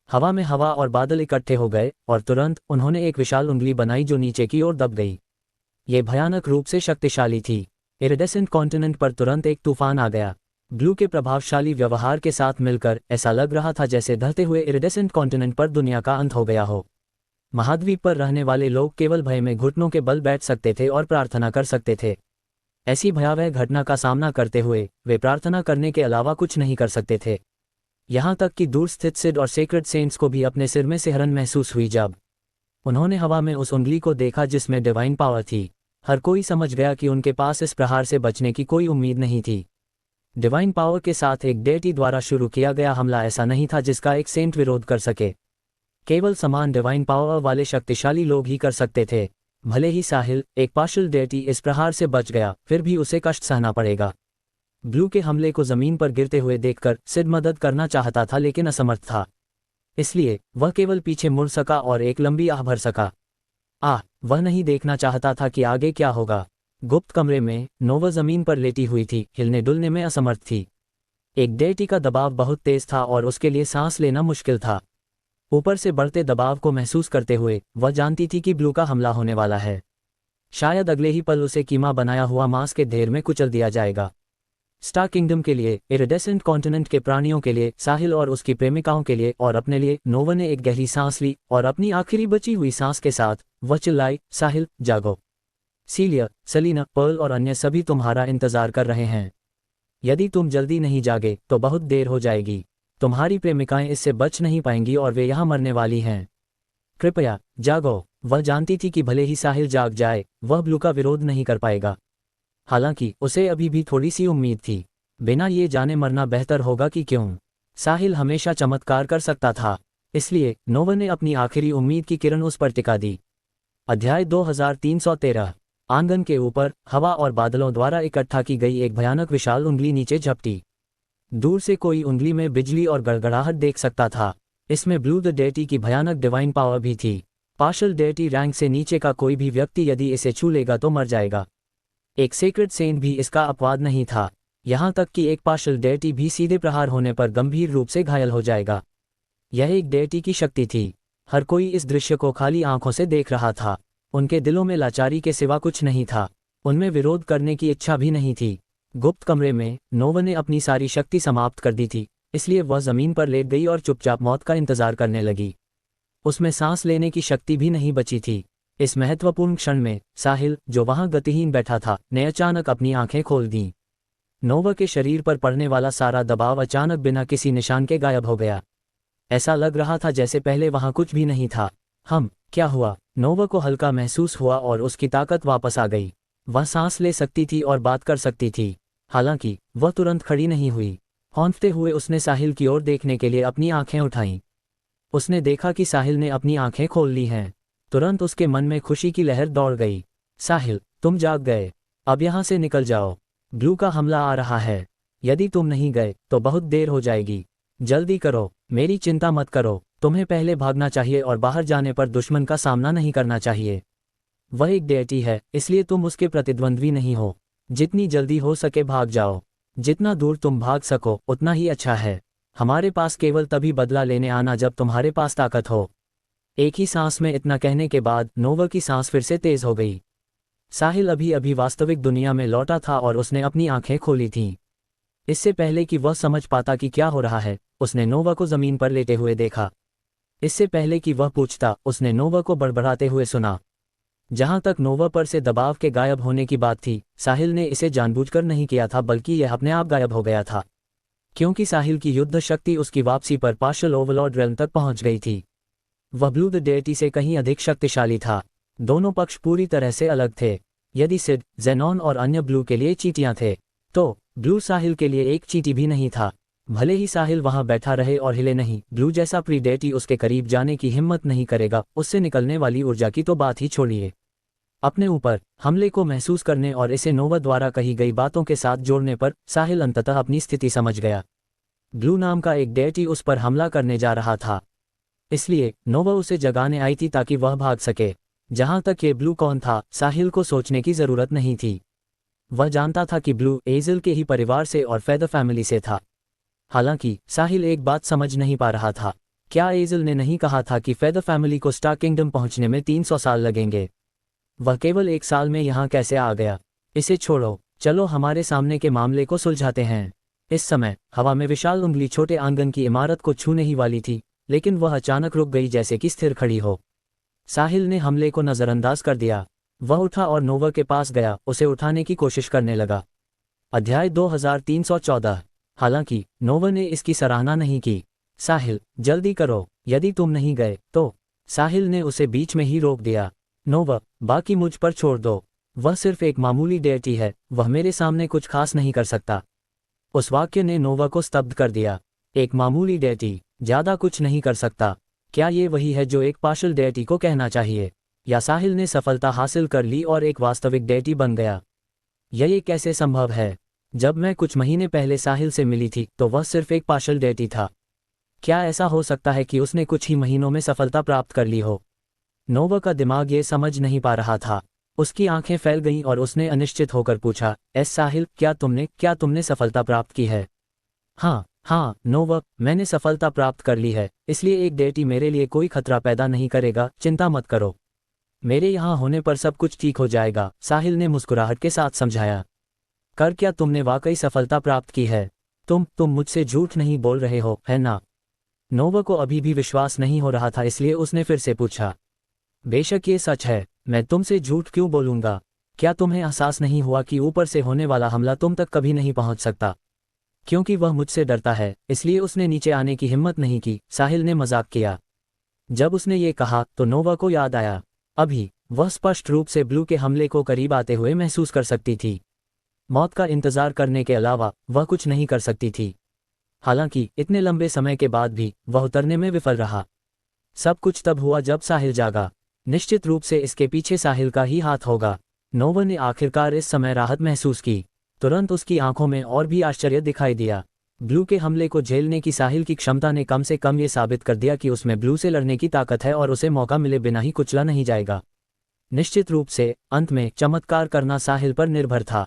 हवा में हवा और बादल इकट्ठे हो गए और तुरंत उन्होंने एक विशाल उंगली बनाई जो नीचे की ओर दब गई। ये भयानक रूप से शक्तिशाली थी। इरिडेसेंट कॉन्टिनेंट पर तुरंत एक तूफान आ गया। ब्लू के प्रभावशाली व्यवहार के साथ मिलकर ऐसा लग रहा था जैसे ढलते हुए इरिडेसेंट कॉन्टिनेंट पर दुनिया का अंत हो गया हो। महाद्वीप पर रहने वाले लोग केवल भय में घुटनों के बल बैठ सकते थे और प्रार्थना कर सकते थे। ऐसी भयावह घटना का सामना करते हुए वे प्रार्थना करने के अलावा कुछ नहीं कर सकते थे। यहाँ तक कि दूर स्थित सिड और सेक्रेड सेंट्स को भी अपने सिर में सिहरन महसूस हुई जब उन्होंने हवा में उस उंगली को देखा जिसमें डिवाइन पावर थी। हर कोई समझ गया कि उनके पास इस प्रहार से बचने की कोई उम्मीद नहीं थी। डिवाइन पावर के साथ एक डेटी द्वारा शुरू किया गया हमला ऐसा नहीं था जिसका एक सेंट विरोध कर सके। केवल समान डिवाइन पावर वाले शक्तिशाली लोग ही कर सकते थे। भले ही साहिल, एक पार्शल डेटी, इस प्रहार से बच गया, फिर भी उसे कष्ट सहना पड़ेगा। ब्लू के हमले को जमीन पर गिरते हुए देखकर सिड मदद करना चाहता था लेकिन असमर्थ था। इसलिए वह केवल पीछे मुड़ सका और एक लंबी आह भर सका। वह नहीं देखना चाहता था कि आगे क्या होगा। गुप्त कमरे में नोवा जमीन पर लेटी हुई थी, हिलने डुलने में असमर्थ थी। एक डेटी का दबाव बहुत तेज था और उसके लिए सांस लेना मुश्किल था। ऊपर से बढ़ते दबाव को महसूस करते हुए वह जानती थी कि ब्लू का हमला होने वाला है। शायद अगले ही पल उसे कीमा बनाया हुआ मांस के ढेर में कुचल दिया जाएगा। स्टार किंगडम के लिए, इरिडेसेंट कॉन्टिनेंट के प्राणियों के लिए, साहिल और उसकी प्रेमिकाओं के लिए और अपने लिए, नोवा ने एक गहरी सांस ली और अपनी आखिरी बची हुई सांस के साथ वह चिल्लाई, साहिल, जागो। सीलिया, सलीना, पर्ल और अन्य सभी तुम्हारा इंतजार कर रहे हैं। यदि तुम जल्दी नहीं जागे तो बहुत देर हो जाएगी। तुम्हारी प्रेमिकाएं इससे बच नहीं पाएंगी और वे यहाँ मरने वाली हैं। कृपया जागो। वह जानती थी कि भले ही साहिल जाग जाए, वह ब्लू का विरोध नहीं कर पाएगा। हालांकि उसे अभी भी थोड़ी सी उम्मीद थी। बिना ये जाने मरना बेहतर होगा कि क्यों। साहिल हमेशा चमत्कार कर सकता था। इसलिए नोवा ने अपनी आखिरी उम्मीद की किरण उस पर टिका दी। अध्याय 2313। आंगन के ऊपर हवा और बादलों द्वारा इकट्ठा की गई एक भयानक विशाल उंगली नीचे झपटी। दूर से कोई उंगली में बिजली और गड़गड़ाहट देख सकता था। इसमें ब्लू द डेटी की भयानक डिवाइन पावर भी थी। पार्शल डेटी रैंक से नीचे का कोई भी व्यक्ति यदि इसे छू लेगा तो मर जाएगा। एक सेक्रेड सेंट भी इसका अपवाद नहीं था, यहाँ तक कि एक पार्शल डेटी भी सीधे प्रहार होने पर गंभीर रूप से घायल हो जाएगा। यह एक डेटी की शक्ति थी। हर कोई इस दृश्य को खाली आंखों से देख रहा था। उनके दिलों में लाचारी के सिवा कुछ नहीं था। उनमें विरोध करने की इच्छा भी नहीं थी। गुप्त कमरे में नोवा ने अपनी सारी शक्ति समाप्त कर दी थी, इसलिए वह जमीन पर लेट गई और चुपचाप मौत का इंतजार करने लगी। उसमें सांस लेने की शक्ति भी नहीं बची थी। इस महत्वपूर्ण क्षण में साहिल, जो वहां गतिहीन बैठा था, ने अचानक अपनी आंखें खोल दीं। नोवा के शरीर पर पड़ने वाला सारा दबाव अचानक बिना किसी निशान के गायब हो गया। ऐसा लग रहा था जैसे पहले वहां कुछ भी नहीं था। क्या हुआ? नोवा को हल्का महसूस हुआ और उसकी ताकत वापस आ गई। वह सांस ले सकती थी और बात कर सकती थी। हालांकि वह तुरंत खड़ी नहीं हुई। हौंफते हुए उसने साहिल की ओर देखने के लिए अपनी आंखें उठाईं। उसने देखा कि साहिल ने अपनी आंखें खोल ली हैं। तुरंत उसके मन में खुशी की लहर दौड़ गई। साहिल, तुम जाग गए। अब यहाँ से निकल जाओ। ब्लू का हमला आ रहा है। यदि तुम नहीं गए तो बहुत देर हो जाएगी। जल्दी करो, मेरी चिंता मत करो। तुम्हें पहले भागना चाहिए और बाहर जाने पर दुश्मन का सामना नहीं करना चाहिए। वह एक डेटी है, इसलिए तुम उसके प्रतिद्वंद्वी नहीं हो। जितनी जल्दी हो सके भाग जाओ। जितना दूर तुम भाग सको उतना ही अच्छा है। हमारे पास केवल तभी बदला लेने आना जब तुम्हारे पास ताकत हो। एक ही सांस में इतना कहने के बाद नोवा की सांस फिर से तेज हो गई। साहिल अभी अभी वास्तविक दुनिया में लौटा था और उसने अपनी आंखें खोली थीं। इससे पहले कि वह समझ पाता कि क्या हो रहा है, उसने नोवा को जमीन पर लेटे हुए देखा। इससे पहले कि वह पूछता, उसने नोवा को बड़बड़ाते हुए सुना। जहां तक नोवा पर से दबाव के गायब होने की बात थी, साहिल ने इसे जानबूझकर नहीं किया था, बल्कि यह अपने आप गायब हो गया था। क्योंकि साहिल की युद्ध शक्ति उसकी वापसी पर पार्शल ओवरलॉर्ड रेल्म तक पहुंच गई थी। वह ब्लू द डेटी से कहीं अधिक शक्तिशाली था। दोनों पक्ष पूरी तरह से अलग थे। यदि सिड, जेनॉन और अन्य ब्लू के लिए चींटियां थे, तो ब्लू साहिल के लिए एक चींटी भी नहीं था। भले ही साहिल वहां बैठा रहे और हिले नहीं, ब्लू जैसा प्रीडेटी उसके करीब जाने की हिम्मत नहीं करेगा। उससे निकलने वाली ऊर्जा की तो बात ही छोड़िए। अपने ऊपर हमले को महसूस करने और इसे नोवा द्वारा कही गई बातों के साथ जोड़ने पर साहिल अंततः अपनी स्थिति समझ गया। ब्लू नाम का एक डेटी उस पर हमला करने जा रहा था, इसलिए नोवा उसे जगाने आई थी ताकि वह भाग सके। जहां तक ये ब्लू कौन था, साहिल को सोचने की जरूरत नहीं थी। वह जानता था कि ब्लू एजल के ही परिवार से और फेदर फैमिली से था। हालांकि साहिल एक बात समझ नहीं पा रहा था। क्या एजल ने नहीं कहा था कि फेदर फैमिली को स्टार किंगडम पहुंचने में 300 साल लगेंगे? वह केवल 1 साल में यहाँ कैसे आ गया? इसे छोड़ो, चलो हमारे सामने के मामले को सुलझाते हैं। इस समय हवा में विशाल उंगली छोटे आंगन की इमारत को छूने ही वाली थी, लेकिन वह अचानक रुक गई, जैसे कि स्थिर खड़ी हो। साहिल ने हमले को नजरअंदाज कर दिया। वह उठा और नोवा के पास गया, उसे उठाने की कोशिश करने लगा। अध्याय 2314। हालांकि नोवा ने इसकी सराहना नहीं की। साहिल, जल्दी करो, यदि तुम नहीं गए तो। साहिल ने उसे बीच में ही रोक दिया। नोवा, बाकी मुझ पर छोड़ दो। वह सिर्फ एक मामूली डेटी है, वह मेरे सामने कुछ खास नहीं कर सकता। उस वाक्य ने नोवा को स्तब्ध कर दिया। एक मामूली डेटी ज्यादा कुछ नहीं कर सकता। क्या ये वही है जो एक पार्शल डेटी को कहना चाहिए? या साहिल ने सफलता हासिल कर ली और एक वास्तविक डेटी बन गया? यह कैसे संभव है? जब मैं कुछ महीने पहले साहिल से मिली थी तो वह सिर्फ एक पार्शल डेटी था। क्या ऐसा हो सकता है कि उसने कुछ ही महीनों में सफलता प्राप्त कर ली हो? नोवा का दिमाग ये समझ नहीं पा रहा था। उसकी आंखें फैल गईं और उसने अनिश्चित होकर पूछा, साहिल, क्या तुमने सफलता प्राप्त की है? हाँ नोवा, मैंने सफलता प्राप्त कर ली है, इसलिए एक डेटी मेरे लिए कोई खतरा पैदा नहीं करेगा। चिंता मत करो, मेरे यहाँ होने पर सब कुछ ठीक हो जाएगा, साहिल ने मुस्कुराहट के साथ समझाया। क्या तुमने वाकई सफलता प्राप्त की है? तुम मुझसे झूठ नहीं बोल रहे हो, है ना? नोवा को अभी भी विश्वास नहीं हो रहा था, इसलिए उसने फिर से पूछा। बेशक ये सच है, मैं तुमसे झूठ क्यों बोलूंगा? क्या तुम्हें एहसास नहीं हुआ कि ऊपर से होने वाला हमला तुम तक कभी नहीं पहुंच सकता? क्योंकि वह मुझसे डरता है, इसलिए उसने नीचे आने की हिम्मत नहीं की, साहिल ने मजाक किया। जब उसने ये कहा तो नोवा को याद आया, अभी वह स्पष्ट रूप से ब्लू के हमले को करीब आते हुए महसूस कर सकती थी। मौत का इंतजार करने के अलावा वह कुछ नहीं कर सकती थी। हालांकि इतने लंबे समय के बाद भी वह उतरने में विफल रहा। सब कुछ तब हुआ जब साहिल जागा। निश्चित रूप से इसके पीछे साहिल का ही हाथ होगा। नोवा ने आखिरकार इस समय राहत महसूस की। तुरंत उसकी आंखों में और भी आश्चर्य दिखाई दिया। ब्लू के हमले को झेलने की साहिल की क्षमता ने कम से कम ये साबित कर दिया कि उसमें ब्लू से लड़ने की ताकत है और उसे मौका मिले बिना ही कुचला नहीं जाएगा। निश्चित रूप से अंत में चमत्कार करना साहिल पर निर्भर था।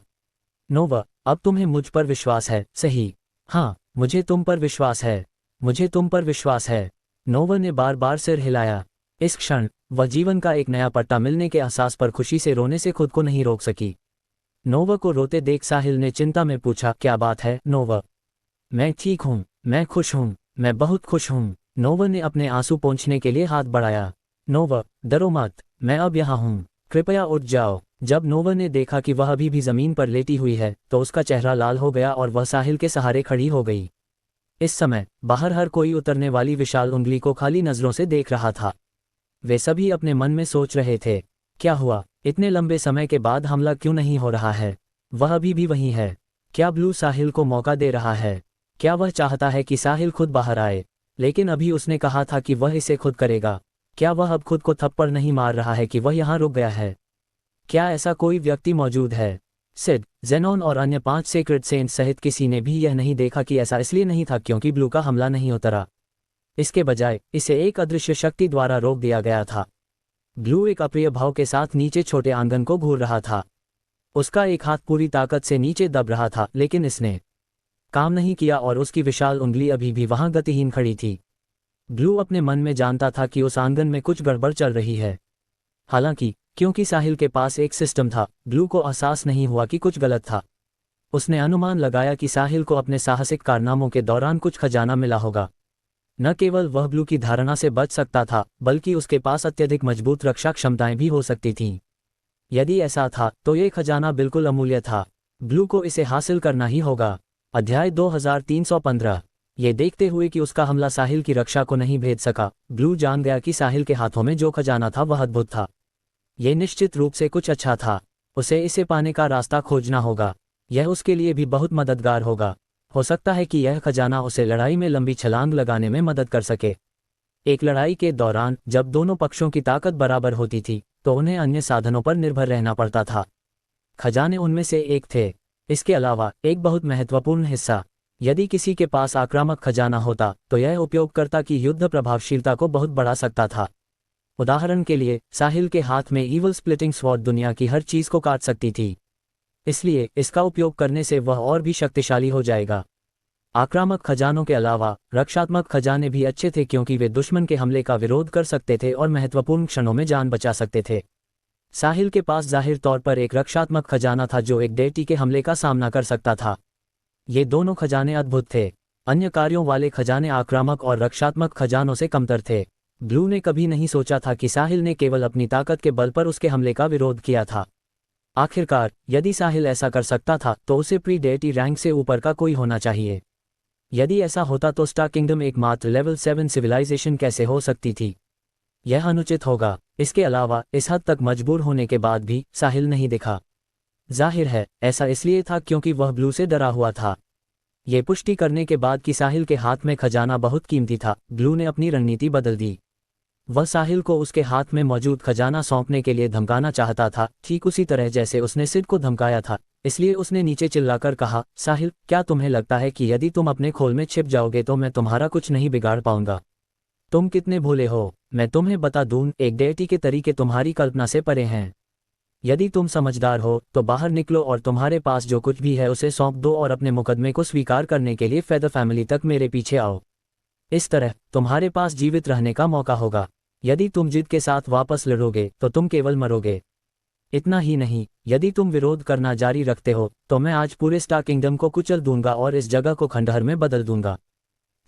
नोवा, अब तुम्हें मुझ पर विश्वास है, सही? हाँ, मुझे तुम पर विश्वास है। मुझे तुम पर विश्वास है। नोवा ने बार बार सिर हिलाया। इस क्षण वह जीवन का एक नया पट्टा मिलने के एहसास पर खुशी से रोने से खुद को नहीं रोक सकी। नोवा को रोते देख साहिल ने चिंता में पूछा, क्या बात है नोवा? मैं ठीक हूँ, मैं खुश हूँ, मैं बहुत खुश हूँ। नोवा ने अपने आंसू पोंछने के लिए हाथ बढ़ाया। नोवा, डरो मत, मैं अब यहाँ हूँ, कृपया उठ जाओ। जब नोवा ने देखा कि वह अभी भी जमीन पर लेटी हुई है तो उसका चेहरा लाल हो गया और वह साहिल के सहारे खड़ी हो गई। इस समय बाहर हर कोई उतरने वाली विशाल उंगली को खाली नजरों से देख रहा था। वे सभी अपने मन में सोच रहे थे, क्या हुआ? इतने लंबे समय के बाद हमला क्यों नहीं हो रहा है? वह अभी भी वही है। क्या ब्लू साहिल को मौका दे रहा है? क्या वह चाहता है कि साहिल खुद बाहर आए? लेकिन अभी उसने कहा था कि वह इसे खुद करेगा। क्या वह अब खुद को थप्पड़ नहीं मार रहा है कि वह यहाँ रुक गया है? क्या ऐसा कोई व्यक्ति मौजूद है? सिड, जेनॉन और अन्य 5 सेक्रेड सेंट सहित किसी ने भी यह नहीं देखा कि ऐसा इसलिए नहीं था क्योंकि ब्लू का हमला नहीं उतरा। इसके बजाय इसे एक अदृश्य शक्ति द्वारा रोक दिया गया था। ब्लू एक अप्रिय भाव के साथ नीचे छोटे आंगन को घूर रहा था। उसका एक हाथ पूरी ताकत से नीचे दब रहा था लेकिन इसने काम नहीं किया और उसकी विशाल उंगली अभी भी वहां गतिहीन खड़ी थी। ब्लू अपने मन में जानता था कि उस आंगन में कुछ गड़बड़ चल रही है। हालांकि क्योंकि साहिल के पास एक सिस्टम था, ब्लू को एहसास नहीं हुआ कि कुछ गलत था। उसने अनुमान लगाया कि साहिल को अपने साहसिक कारनामों के दौरान कुछ खजाना मिला होगा। न केवल वह ब्लू की धारणा से बच सकता था बल्कि उसके पास अत्यधिक मजबूत रक्षा क्षमताएं भी हो सकती थीं। यदि ऐसा था तो ये खजाना बिल्कुल अमूल्य था। ब्लू को इसे हासिल करना ही होगा। अध्याय 2315। ये देखते हुए कि उसका हमला साहिल की रक्षा को नहीं भेद सका, ब्लू जान गया कि साहिल के हाथों में जो खजाना था वह अद्भुत था। ये निश्चित रूप से कुछ अच्छा था। उसे इसे पाने का रास्ता खोजना होगा। यह उसके लिए भी बहुत मददगार होगा। हो सकता है कि यह खजाना उसे लड़ाई में लंबी छलांग लगाने में मदद कर सके। एक लड़ाई के दौरान जब दोनों पक्षों की ताकत बराबर होती थी तो उन्हें अन्य साधनों पर निर्भर रहना पड़ता था। खजाने उनमें से एक थे। इसके अलावा एक बहुत महत्वपूर्ण हिस्सा, यदि किसी के पास आक्रामक खजाना होता तो यह उपयोगकर्ता की युद्ध प्रभावशीलता को बहुत बढ़ा सकता था। उदाहरण के लिए साहिल के हाथ में ईवल स्प्लिटिंग स्वॉर्ड दुनिया की हर चीज को काट सकती थी, इसलिए इसका उपयोग करने से वह और भी शक्तिशाली हो जाएगा। आक्रामक खजानों के अलावा रक्षात्मक खजाने भी अच्छे थे क्योंकि वे दुश्मन के हमले का विरोध कर सकते थे और महत्वपूर्ण क्षणों में जान बचा सकते थे। साहिल के पास जाहिर तौर पर एक रक्षात्मक खजाना था जो एक डेटी के हमले का सामना कर सकता था। ये दोनों खजाने अद्भुत थे। अन्य कार्यों वाले खजाने आक्रामक और रक्षात्मक खजानों से कमतर थे। ब्लू ने कभी नहीं सोचा था कि साहिल ने केवल अपनी ताकत के बल पर उसके हमले का विरोध किया था। आखिरकार यदि साहिल ऐसा कर सकता था तो उसे प्री डेटी रैंक से ऊपर का कोई होना चाहिए। यदि ऐसा होता तो स्टार किंगडम एकमात्र लेवल 7 सिविलाइजेशन कैसे हो सकती थी? यह अनुचित होगा। इसके अलावा इस हद तक मजबूर होने के बाद भी साहिल नहीं दिखा। जाहिर है ऐसा इसलिए था क्योंकि वह ब्लू से डरा हुआ था। ये पुष्टि करने के बाद कि साहिल के हाथ में खजाना बहुत कीमती था, ब्लू ने अपनी रणनीति बदल दी। वह साहिल को उसके हाथ में मौजूद खजाना सौंपने के लिए धमकाना चाहता था, ठीक उसी तरह जैसे उसने सिड को धमकाया था। इसलिए उसने नीचे चिल्लाकर कहा, साहिल, क्या तुम्हें लगता है कि यदि तुम अपने खोल में छिप जाओगे तो मैं तुम्हारा कुछ नहीं बिगाड़ पाऊंगा? तुम कितने भोले हो। मैं तुम्हें बता दूं, एक डेटी के तरीके तुम्हारी कल्पना से परे हैं। यदि तुम समझदार हो तो बाहर निकलो और तुम्हारे पास जो कुछ भी है उसे सौंप दो और अपने मुकदमे को स्वीकार करने के लिए फेदर फैमिली तक मेरे पीछे आओ। इस तरह तुम्हारे पास जीवित रहने का मौका होगा। यदि तुम जिद के साथ वापस लड़ोगे तो तुम केवल मरोगे। इतना ही नहीं, यदि तुम विरोध करना जारी रखते हो तो मैं आज पूरे स्टार किंगडम को कुचल दूंगा और इस जगह को खंडहर में बदल दूंगा।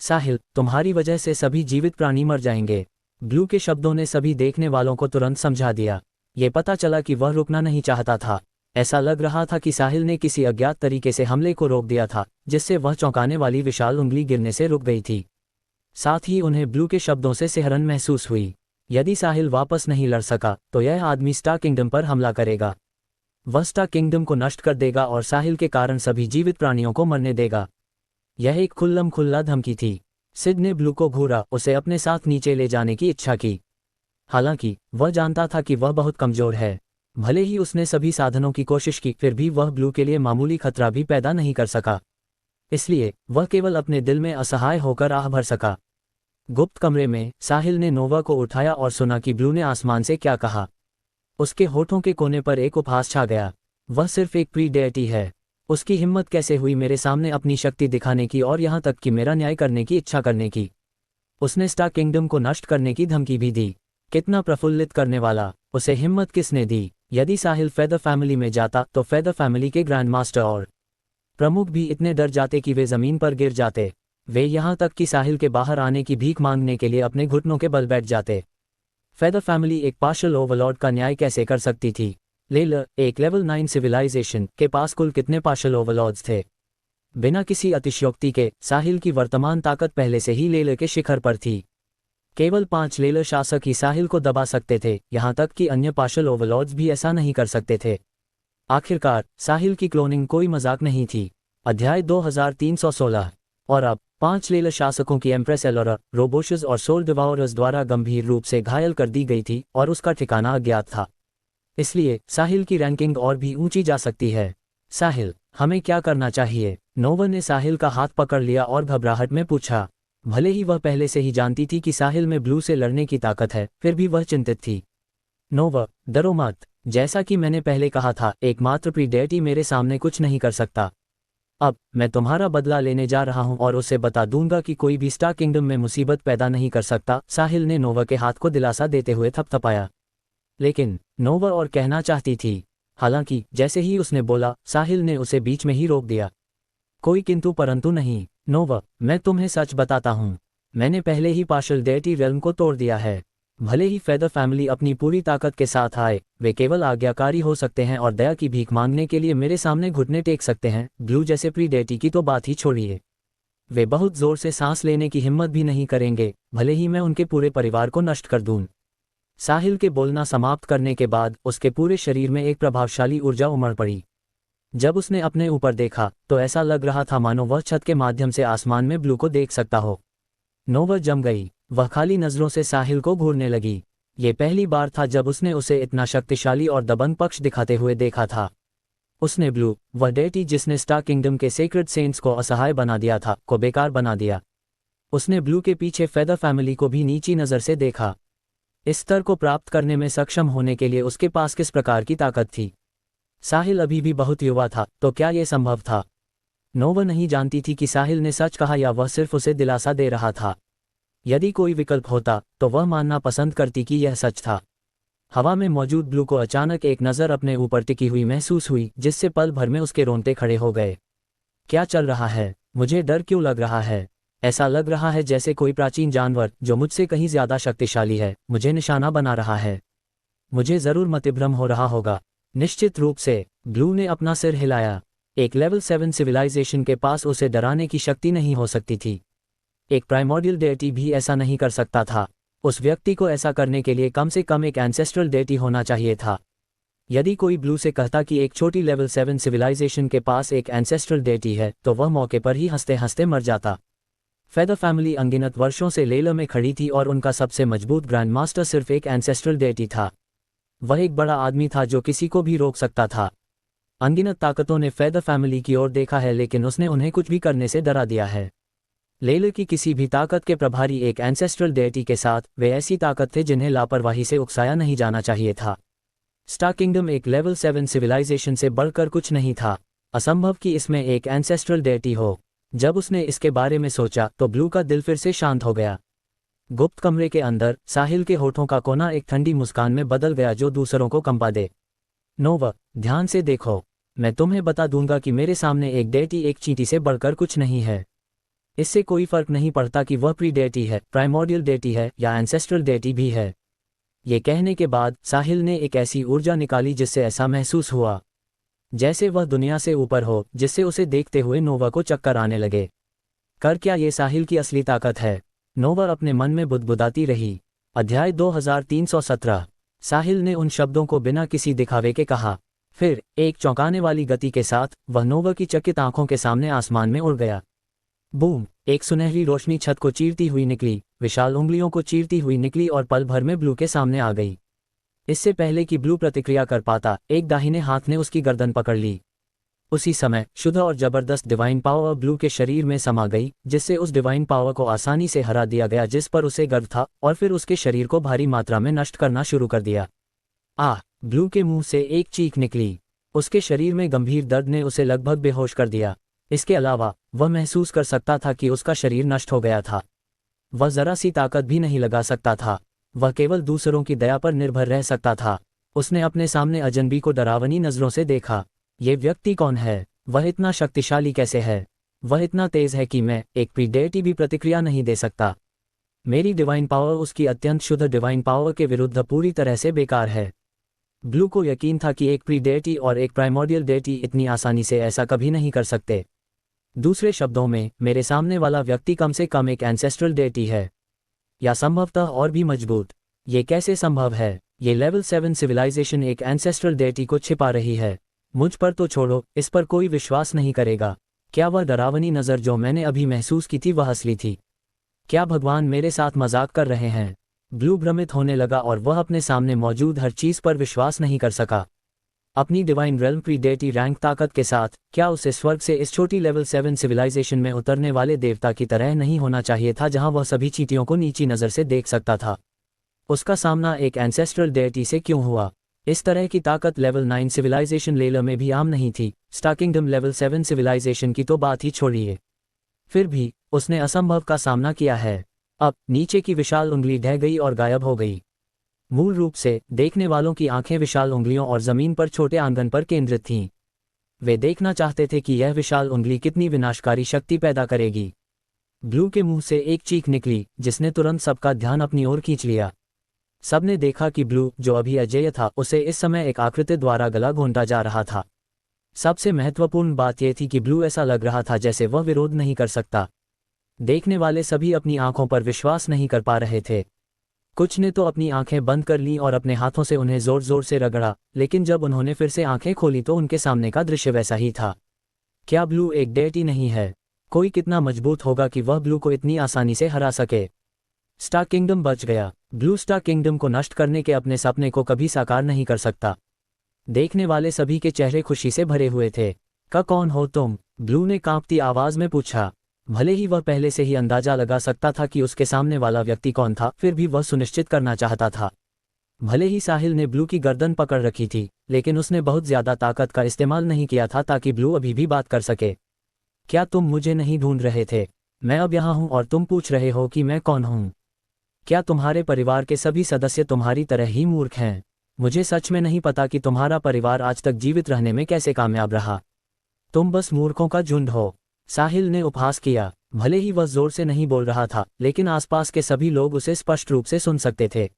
साहिल, तुम्हारी वजह से सभी जीवित प्राणी मर जाएंगे। ब्लू के शब्दों ने सभी देखने वालों को तुरंत समझा दिया। ये पता चला कि वह रुकना नहीं चाहता था। ऐसा लग रहा था कि साहिल ने किसी अज्ञात तरीके से हमले को रोक दिया था, जिससे वह चौंकाने वाली विशाल उंगली गिरने से रुक गई थी। साथ ही उन्हें ब्लू के शब्दों से सिहरन महसूस हुई। यदि साहिल वापस नहीं लड़ सका तो यह आदमी स्टार किंगडम पर हमला करेगा। वह स्टार किंगडम को नष्ट कर देगा और साहिल के कारण सभी जीवित प्राणियों को मरने देगा। यह एक खुल्लम खुल्ला धमकी थी। सिड ने ब्लू को घूरा, उसे अपने साथ नीचे ले जाने की इच्छा की। हालांकि वह जानता था कि वह बहुत कमजोर है। भले ही उसने सभी साधनों की कोशिश की, फिर भी वह ब्लू के लिए मामूली खतरा भी पैदा नहीं कर सका। इसलिए वह केवल अपने दिल में असहाय होकर आह भर सका। गुप्त कमरे में साहिल ने नोवा को उठाया और सुना कि ब्लू ने आसमान से क्या कहा। उसके होठों के कोने पर एक उपहास छा गया। वह सिर्फ एक प्री-डेटी है। उसकी हिम्मत कैसे हुई मेरे सामने अपनी शक्ति दिखाने की, और यहाँ तक कि मेरा न्याय करने की इच्छा करने की। उसने स्टार किंगडम को नष्ट करने की धमकी भी दी। कितना प्रफुल्लित करने वाला। उसे हिम्मत किसने दी? यदि साहिल फेदर फैमिली में जाता तो फेदर फैमिली के ग्रैंड मास्टर और प्रमुख भी इतने डर जाते कि वे जमीन पर गिर जाते। वे यहाँ तक कि साहिल के बाहर आने की भीख मांगने के लिए अपने घुटनों के बल बैठ जाते। फेदर फैमिली एक पार्शियल ओवरलॉर्ड का न्याय कैसे कर सकती थी? लेलर, एक लेवल 9 सिविलाइजेशन के पास कुल कितने पार्शियल ओवरलॉर्ड्स थे? बिना किसी अतिशयोक्ति के साहिल की वर्तमान ताकत पहले से ही लेलर के शिखर पर थी। केवल 5 लेलर शासक ही साहिल को दबा सकते थे, यहाँ तक कि अन्य पार्शियल ओवरलॉर्ड्स भी ऐसा नहीं कर सकते थे। आखिरकार साहिल की क्लोनिंग कोई मजाक नहीं थी। अध्याय 2316। और अब 5 लेलर शासकों की एम्प्रेस एलोरा, रोबोशस और सोल डिवाउरर्स द्वारा गंभीर रूप से घायल कर दी गई थी और उसका ठिकाना अज्ञात था। इसलिए साहिल की रैंकिंग और भी ऊंची जा सकती है। साहिल, हमें क्या करना चाहिए? नोवा ने साहिल का हाथ पकड़ लिया और घबराहट में पूछा। भले ही वह पहले से ही जानती थी कि साहिल में ब्लू से लड़ने की ताकत है, फिर भी वह चिंतित थी। नोवा, डरो मत। जैसा कि मैंने पहले कहा था, एकमात्र प्रीडेटी मेरे सामने कुछ नहीं कर सकता। अब मैं तुम्हारा बदला लेने जा रहा हूं और उसे बता दूंगा कि कोई भी स्टार किंगडम में मुसीबत पैदा नहीं कर सकता। साहिल ने नोवा के हाथ को दिलासा देते हुए थपथपाया। लेकिन नोवा और कहना चाहती थी। हालांकि जैसे ही उसने बोला, साहिल ने उसे बीच में ही रोक दिया। कोई किंतु परंतु नहीं। नोवा, मैं तुम्हें सच बताता हूं। मैंने पहले ही पार्शियल डेटी रेल्म को तोड़ दिया है। भले ही फेदर फैमिली अपनी पूरी ताकत के साथ आए, वे केवल आज्ञाकारी हो सकते हैं और दया की भीख मांगने के लिए मेरे सामने घुटने टेक सकते हैं। ब्लू जैसे प्रीडेटी की तो बात ही छोड़िए। वे बहुत जोर से सांस लेने की हिम्मत भी नहीं करेंगे, भले ही मैं उनके पूरे परिवार को नष्ट कर दूं। साहिल के बोलना समाप्त करने के बाद उसके पूरे शरीर में एक प्रभावशाली ऊर्जा उमड़ पड़ी। जब उसने अपने ऊपर देखा तो ऐसा लग रहा था मानो वह छत के माध्यम से आसमान में ब्लू को देख सकता हो। नोवा जम गई। वह खाली नजरों से साहिल को घूरने लगी। ये पहली बार था जब उसने उसे इतना शक्तिशाली और दबंग पक्ष दिखाते हुए देखा था। उसने ब्लू, वह डेटी जिसने स्टार किंगडम के सेक्रेड सेंट्स को असहाय बना दिया था, को बेकार बना दिया। उसने ब्लू के पीछे फेदर फैमिली को भी नीची नज़र से देखा। इस स्तर को प्राप्त करने में सक्षम होने के लिए उसके पास किस प्रकार की ताकत थी? साहिल अभी भी बहुत युवा था, तो क्या यह संभव था? नोवा नहीं जानती थी कि साहिल ने सच कहा या वह सिर्फ उसे दिलासा दे रहा था। यदि कोई विकल्प होता तो वह मानना पसंद करती कि यह सच था। हवा में मौजूद ब्लू को अचानक एक नज़र अपने ऊपर टिकी हुई महसूस हुई, जिससे पल भर में उसके रोंगटे खड़े हो गए। क्या चल रहा है? मुझे डर क्यों लग रहा है? ऐसा लग रहा है जैसे कोई प्राचीन जानवर जो मुझसे कहीं ज्यादा शक्तिशाली है, मुझे निशाना बना रहा है। मुझे जरूर मतिभ्रम हो रहा होगा। निश्चित रूप से। ब्लू ने अपना सिर हिलाया। एक लेवल 7 सिविलाइजेशन के पास उसे डराने की शक्ति नहीं हो सकती थी। एक प्राइमोर्डियल डेटी भी ऐसा नहीं कर सकता था। उस व्यक्ति को ऐसा करने के लिए कम से कम एक एंसेस्ट्रल डेटी होना चाहिए था। यदि कोई ब्लू से कहता कि एक छोटी लेवल 7 सिविलाइजेशन के पास एक एंसेस्ट्रल डेटी है, तो वह मौके पर ही हंसते हंसते मर जाता। फेदर फैमिली अनगिनत वर्षों से लेलर में खड़ी थी और उनका सबसे मजबूत ग्रैंड मास्टर सिर्फ एक एंसेस्ट्रल डेटी था। वह एक बड़ा आदमी था जो किसी को भी रोक सकता था। अनगिनत ताकतों ने फेदर फैमिली की ओर देखा है, लेकिन उसने उन्हें कुछ भी करने से डरा दिया है। लेलर की किसी भी ताकत के प्रभारी एक एंसेस्ट्रल डेटी के साथ, वे ऐसी ताकत थे जिन्हें लापरवाही से उकसाया नहीं जाना चाहिए था। स्टार किंगडम एक लेवल 7 सिविलाइजेशन से बढ़कर कुछ नहीं था। असंभव कि इसमें एक एंसेस्ट्रल डेटी हो। जब उसने इसके बारे में सोचा तो ब्लू का दिल फिर से शांत हो गया। गुप्त कमरे के अंदर साहिल के होठों का कोना एक ठंडी मुस्कान में बदल गया जो दूसरों को कंपा दे। नोवा, ध्यान से देखो। मैं तुम्हें बता दूंगा कि मेरे सामने एक डेटी एक चींटी से बढ़कर कुछ नहीं है। इससे कोई फर्क नहीं पड़ता कि वह प्री डेटी है, प्राइमोर्डियल डेटी है या एंसेस्ट्रल डेटी भी है। ये कहने के बाद साहिल ने एक ऐसी ऊर्जा निकाली जिससे ऐसा महसूस हुआ जैसे वह दुनिया से ऊपर हो, जिससे उसे देखते हुए नोवा को चक्कर आने लगे। कर क्या ये साहिल की असली ताकत है? नोवा अपने मन में बुदबुदाती रही। अध्याय 2317। साहिल ने उन शब्दों को बिना किसी दिखावे के कहा। फिर एक चौंकाने वाली गति के साथ वह नोवा की चकित आंखों के सामने आसमान में उड़ गया। बूम! एक सुनहरी रोशनी छत को चीरती हुई निकली, विशाल उंगलियों को चीरती हुई निकली और पल भर में ब्लू के सामने आ गई। इससे पहले कि ब्लू प्रतिक्रिया कर पाता, एक दाहिने हाथ ने उसकी गर्दन पकड़ ली। उसी समय शुद्ध और जबरदस्त डिवाइन पावर ब्लू के शरीर में समा गई, जिससे उस डिवाइन पावर को आसानी से हरा दिया गया जिस पर उसे गर्व था, और फिर उसके शरीर को भारी मात्रा में नष्ट करना शुरू कर दिया। आह! ब्लू के मुंह से एक चीख निकली। उसके शरीर में गंभीर दर्द ने उसे लगभग बेहोश कर दिया। इसके अलावा वह महसूस कर सकता था कि उसका शरीर नष्ट हो गया था। वह जरा सी ताकत भी नहीं लगा सकता था। वह केवल दूसरों की दया पर निर्भर रह सकता था। उसने अपने सामने अजनबी को डरावनी नजरों से देखा। ये व्यक्ति कौन है? वह इतना शक्तिशाली कैसे है? वह इतना तेज है कि मैं, एक प्रीडेटी भी प्रतिक्रिया नहीं दे सकता। मेरी डिवाइन पावर उसकी अत्यंत शुद्ध डिवाइन पावर के विरुद्ध पूरी तरह से बेकार है। ब्लू को यकीन था कि एक प्रीडेटी और एक प्राइमोर्डियल डेटी इतनी आसानी से ऐसा कभी नहीं कर सकते। दूसरे शब्दों में, मेरे सामने वाला व्यक्ति कम से कम एक एंसेस्ट्रल डेटी है, या संभवतः और भी मजबूत। ये कैसे संभव है? ये लेवल 7 सिविलाइजेशन एक एंसेस्ट्रल डेटी को छिपा रही है। मुझ पर तो छोड़ो, इस पर कोई विश्वास नहीं करेगा। क्या वह डरावनी नज़र जो मैंने अभी महसूस की थी वह असली थी? क्या भगवान मेरे साथ मजाक कर रहे हैं? ब्लू भ्रमित होने लगा और वह अपने सामने मौजूद हर चीज़ पर विश्वास नहीं कर सका। अपनी डिवाइन रेल्म प्रीडेटी रैंक ताकत के साथ, क्या उसे स्वर्ग से इस छोटी लेवल 7 सिविलाइजेशन में उतरने वाले देवता की तरह नहीं होना चाहिए था जहां वह सभी चींटियों को नीची नज़र से देख सकता था? उसका सामना एक एंसेस्ट्रल डेटी से क्यों हुआ? इस तरह की ताकत लेवल 9 सिविलाइजेशन लेलर में भी आम नहीं थी। स्टार किंगडम लेवल 7 सिविलाइजेशन की तो बात ही छोड़िए। फिर भी उसने असंभव का सामना किया है। अब नीचे की विशाल उंगली ढह गई और गायब हो गई। मूल रूप से देखने वालों की आंखें विशाल उंगलियों और जमीन पर छोटे आंगन पर केंद्रित थीं। वे देखना चाहते थे कि यह विशाल उंगली कितनी विनाशकारी शक्ति पैदा करेगी। ब्लू के मुंह से एक चीख निकली, जिसने तुरंत सबका ध्यान अपनी ओर खींच लिया। सबने देखा कि ब्लू, जो अभी अजेय था, उसे इस समय एक आकृति द्वारा गला घोंटा जा रहा था। सबसे महत्वपूर्ण बात यह थी कि ब्लू ऐसा लग रहा था जैसे वह विरोध नहीं कर सकता। देखने वाले सभी अपनी आंखों पर विश्वास नहीं कर पा रहे थे। कुछ ने तो अपनी आंखें बंद कर लीं और अपने हाथों से उन्हें जोर जोर से रगड़ा, लेकिन जब उन्होंने फिर से आंखें खोली तो उनके सामने का दृश्य वैसा ही था। क्या ब्लू एक डेटी नहीं है? कोई कितना मजबूत होगा कि वह ब्लू को इतनी आसानी से हरा सके? स्टार किंगडम बच गया। ब्लू स्टार किंगडम को नष्ट करने के अपने सपने को कभी साकार नहीं कर सकता। देखने वाले सभी के चेहरे खुशी से भरे हुए थे। कौन हो तुम? ब्लू ने कांपती आवाज में पूछा। भले ही वह पहले से ही अंदाजा लगा सकता था कि उसके सामने वाला व्यक्ति कौन था, फिर भी वह सुनिश्चित करना चाहता था। भले ही साहिल ने ब्लू की गर्दन पकड़ रखी थी, लेकिन उसने बहुत ज्यादा ताकत का इस्तेमाल नहीं किया था ताकि ब्लू अभी भी बात कर सके। क्या तुम मुझे नहीं ढूंढ रहे थे? मैं अब यहाँ हूँ और तुम पूछ रहे हो कि मैं कौन हूँ? क्या तुम्हारे परिवार के सभी सदस्य तुम्हारी तरह ही मूर्ख हैं? मुझे सच में नहीं पता कि तुम्हारा परिवार आज तक जीवित रहने में कैसे कामयाब रहा। तुम बस मूर्खों का झुंड हो। साहिल ने उपहास किया। भले ही वह जोर से नहीं बोल रहा था, लेकिन आसपास के सभी लोग उसे स्पष्ट रूप से सुन सकते थे।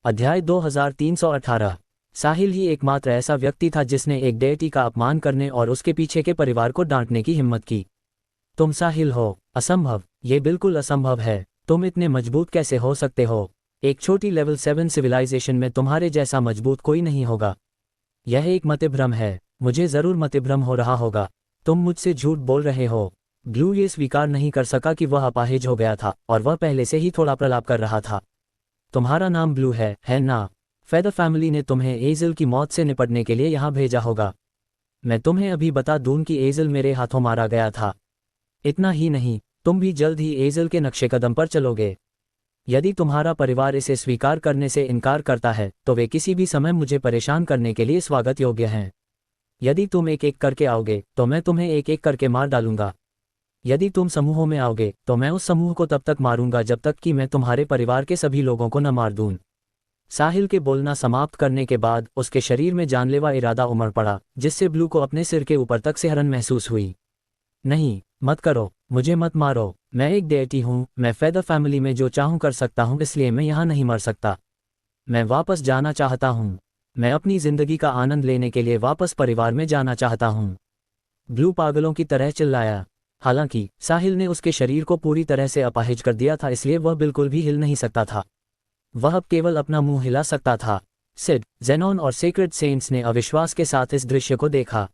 अध्याय 2318। साहिल ही एकमात्र ऐसा व्यक्ति था जिसने एक डेटी का अपमान करने और उसके पीछे के परिवार को डांटने की हिम्मत की। तुम साहिल हो? असंभव। ये बिल्कुल असंभव है। तुम इतने मजबूत कैसे हो सकते हो? एक छोटी लेवल 7 सिविलाइजेशन में तुम्हारे जैसा मजबूत कोई नहीं होगा। यह एक मतिभ्रम है। मुझे जरूर मतिभ्रम हो रहा होगा। तुम मुझसे झूठ बोल रहे हो। ब्लू ये स्वीकार नहीं कर सका कि वह अपाहिज हो गया था, और वह पहले से ही थोड़ा प्रलाप कर रहा था। तुम्हारा नाम ब्लू है ना? फेदर फैमिली ने तुम्हें एजल की मौत से निपटने के लिए यहाँ भेजा होगा। मैं तुम्हें अभी बता दूं कि एजल मेरे हाथों मारा गया था। इतना ही नहीं, तुम भी जल्द ही एजल के नक्शे कदम पर चलोगे। यदि तुम्हारा परिवार इसे स्वीकार करने से इनकार करता है, तो वे किसी भी समय मुझे परेशान करने के लिए स्वागत योग्य हैं। यदि तुम एक एक करके आओगे, तो मैं तुम्हें एक एक करके मार डालूंगा। यदि तुम समूहों में आओगे, तो मैं उस समूह को तब तक मारूंगा जब तक कि मैं तुम्हारे परिवार के सभी लोगों को न मार दूं। साहिल के बोलना समाप्त करने के बाद उसके शरीर में जानलेवा इरादा उमड़ पड़ा, जिससे ब्लू को अपने सिर के ऊपर तक सिहरन महसूस हुई। नहीं, मत करो, मुझे मत मारो। मैं एक डेटी हूँ। मैं फेदर फैमिली में जो चाहूँ कर सकता हूँ, इसलिए मैं यहाँ नहीं मर सकता। मैं वापस जाना चाहता हूँ। मैं अपनी जिंदगी का आनंद लेने के लिए वापस परिवार में जाना चाहता हूँ। ब्लू पागलों की तरह चिल्लाया। हालांकि साहिल ने उसके शरीर को पूरी तरह से अपाहिज कर दिया था, इसलिए वह बिल्कुल भी हिल नहीं सकता था। वह अब केवल अपना मुंह हिला सकता था। सिड, जेनॉन और सेक्रेड सेंट्स ने अविश्वास के साथ इस दृश्य को देखा।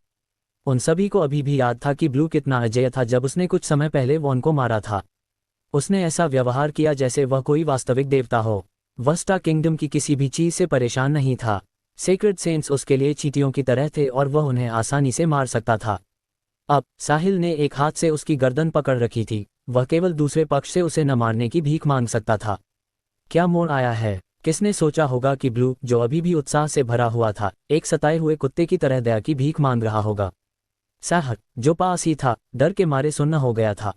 उन सभी को अभी भी याद था कि ब्लू कितना अजेय था जब उसने कुछ समय पहले वॉन को मारा था। उसने ऐसा व्यवहार किया जैसे वह कोई वास्तविक देवता हो। वह स्टार किंगडम की किसी भी चीज से परेशान नहीं था। सेक्रेड सेंट्स उसके लिए चींटियों की तरह थे और वह उन्हें आसानी से मार सकता था। अब साहिल ने एक हाथ से उसकी गर्दन पकड़ रखी थी, वह केवल दूसरे पक्ष से उसे न मारने की भीख मांग सकता था। क्या मोड़ आया है? किसने सोचा होगा कि ब्लू, जो अभी भी उत्साह से भरा हुआ था, एक सताए हुए कुत्ते की तरह दया की भीख मांग रहा होगा। साहर, जो पास ही था, डर के मारे सुन्न हो गया था।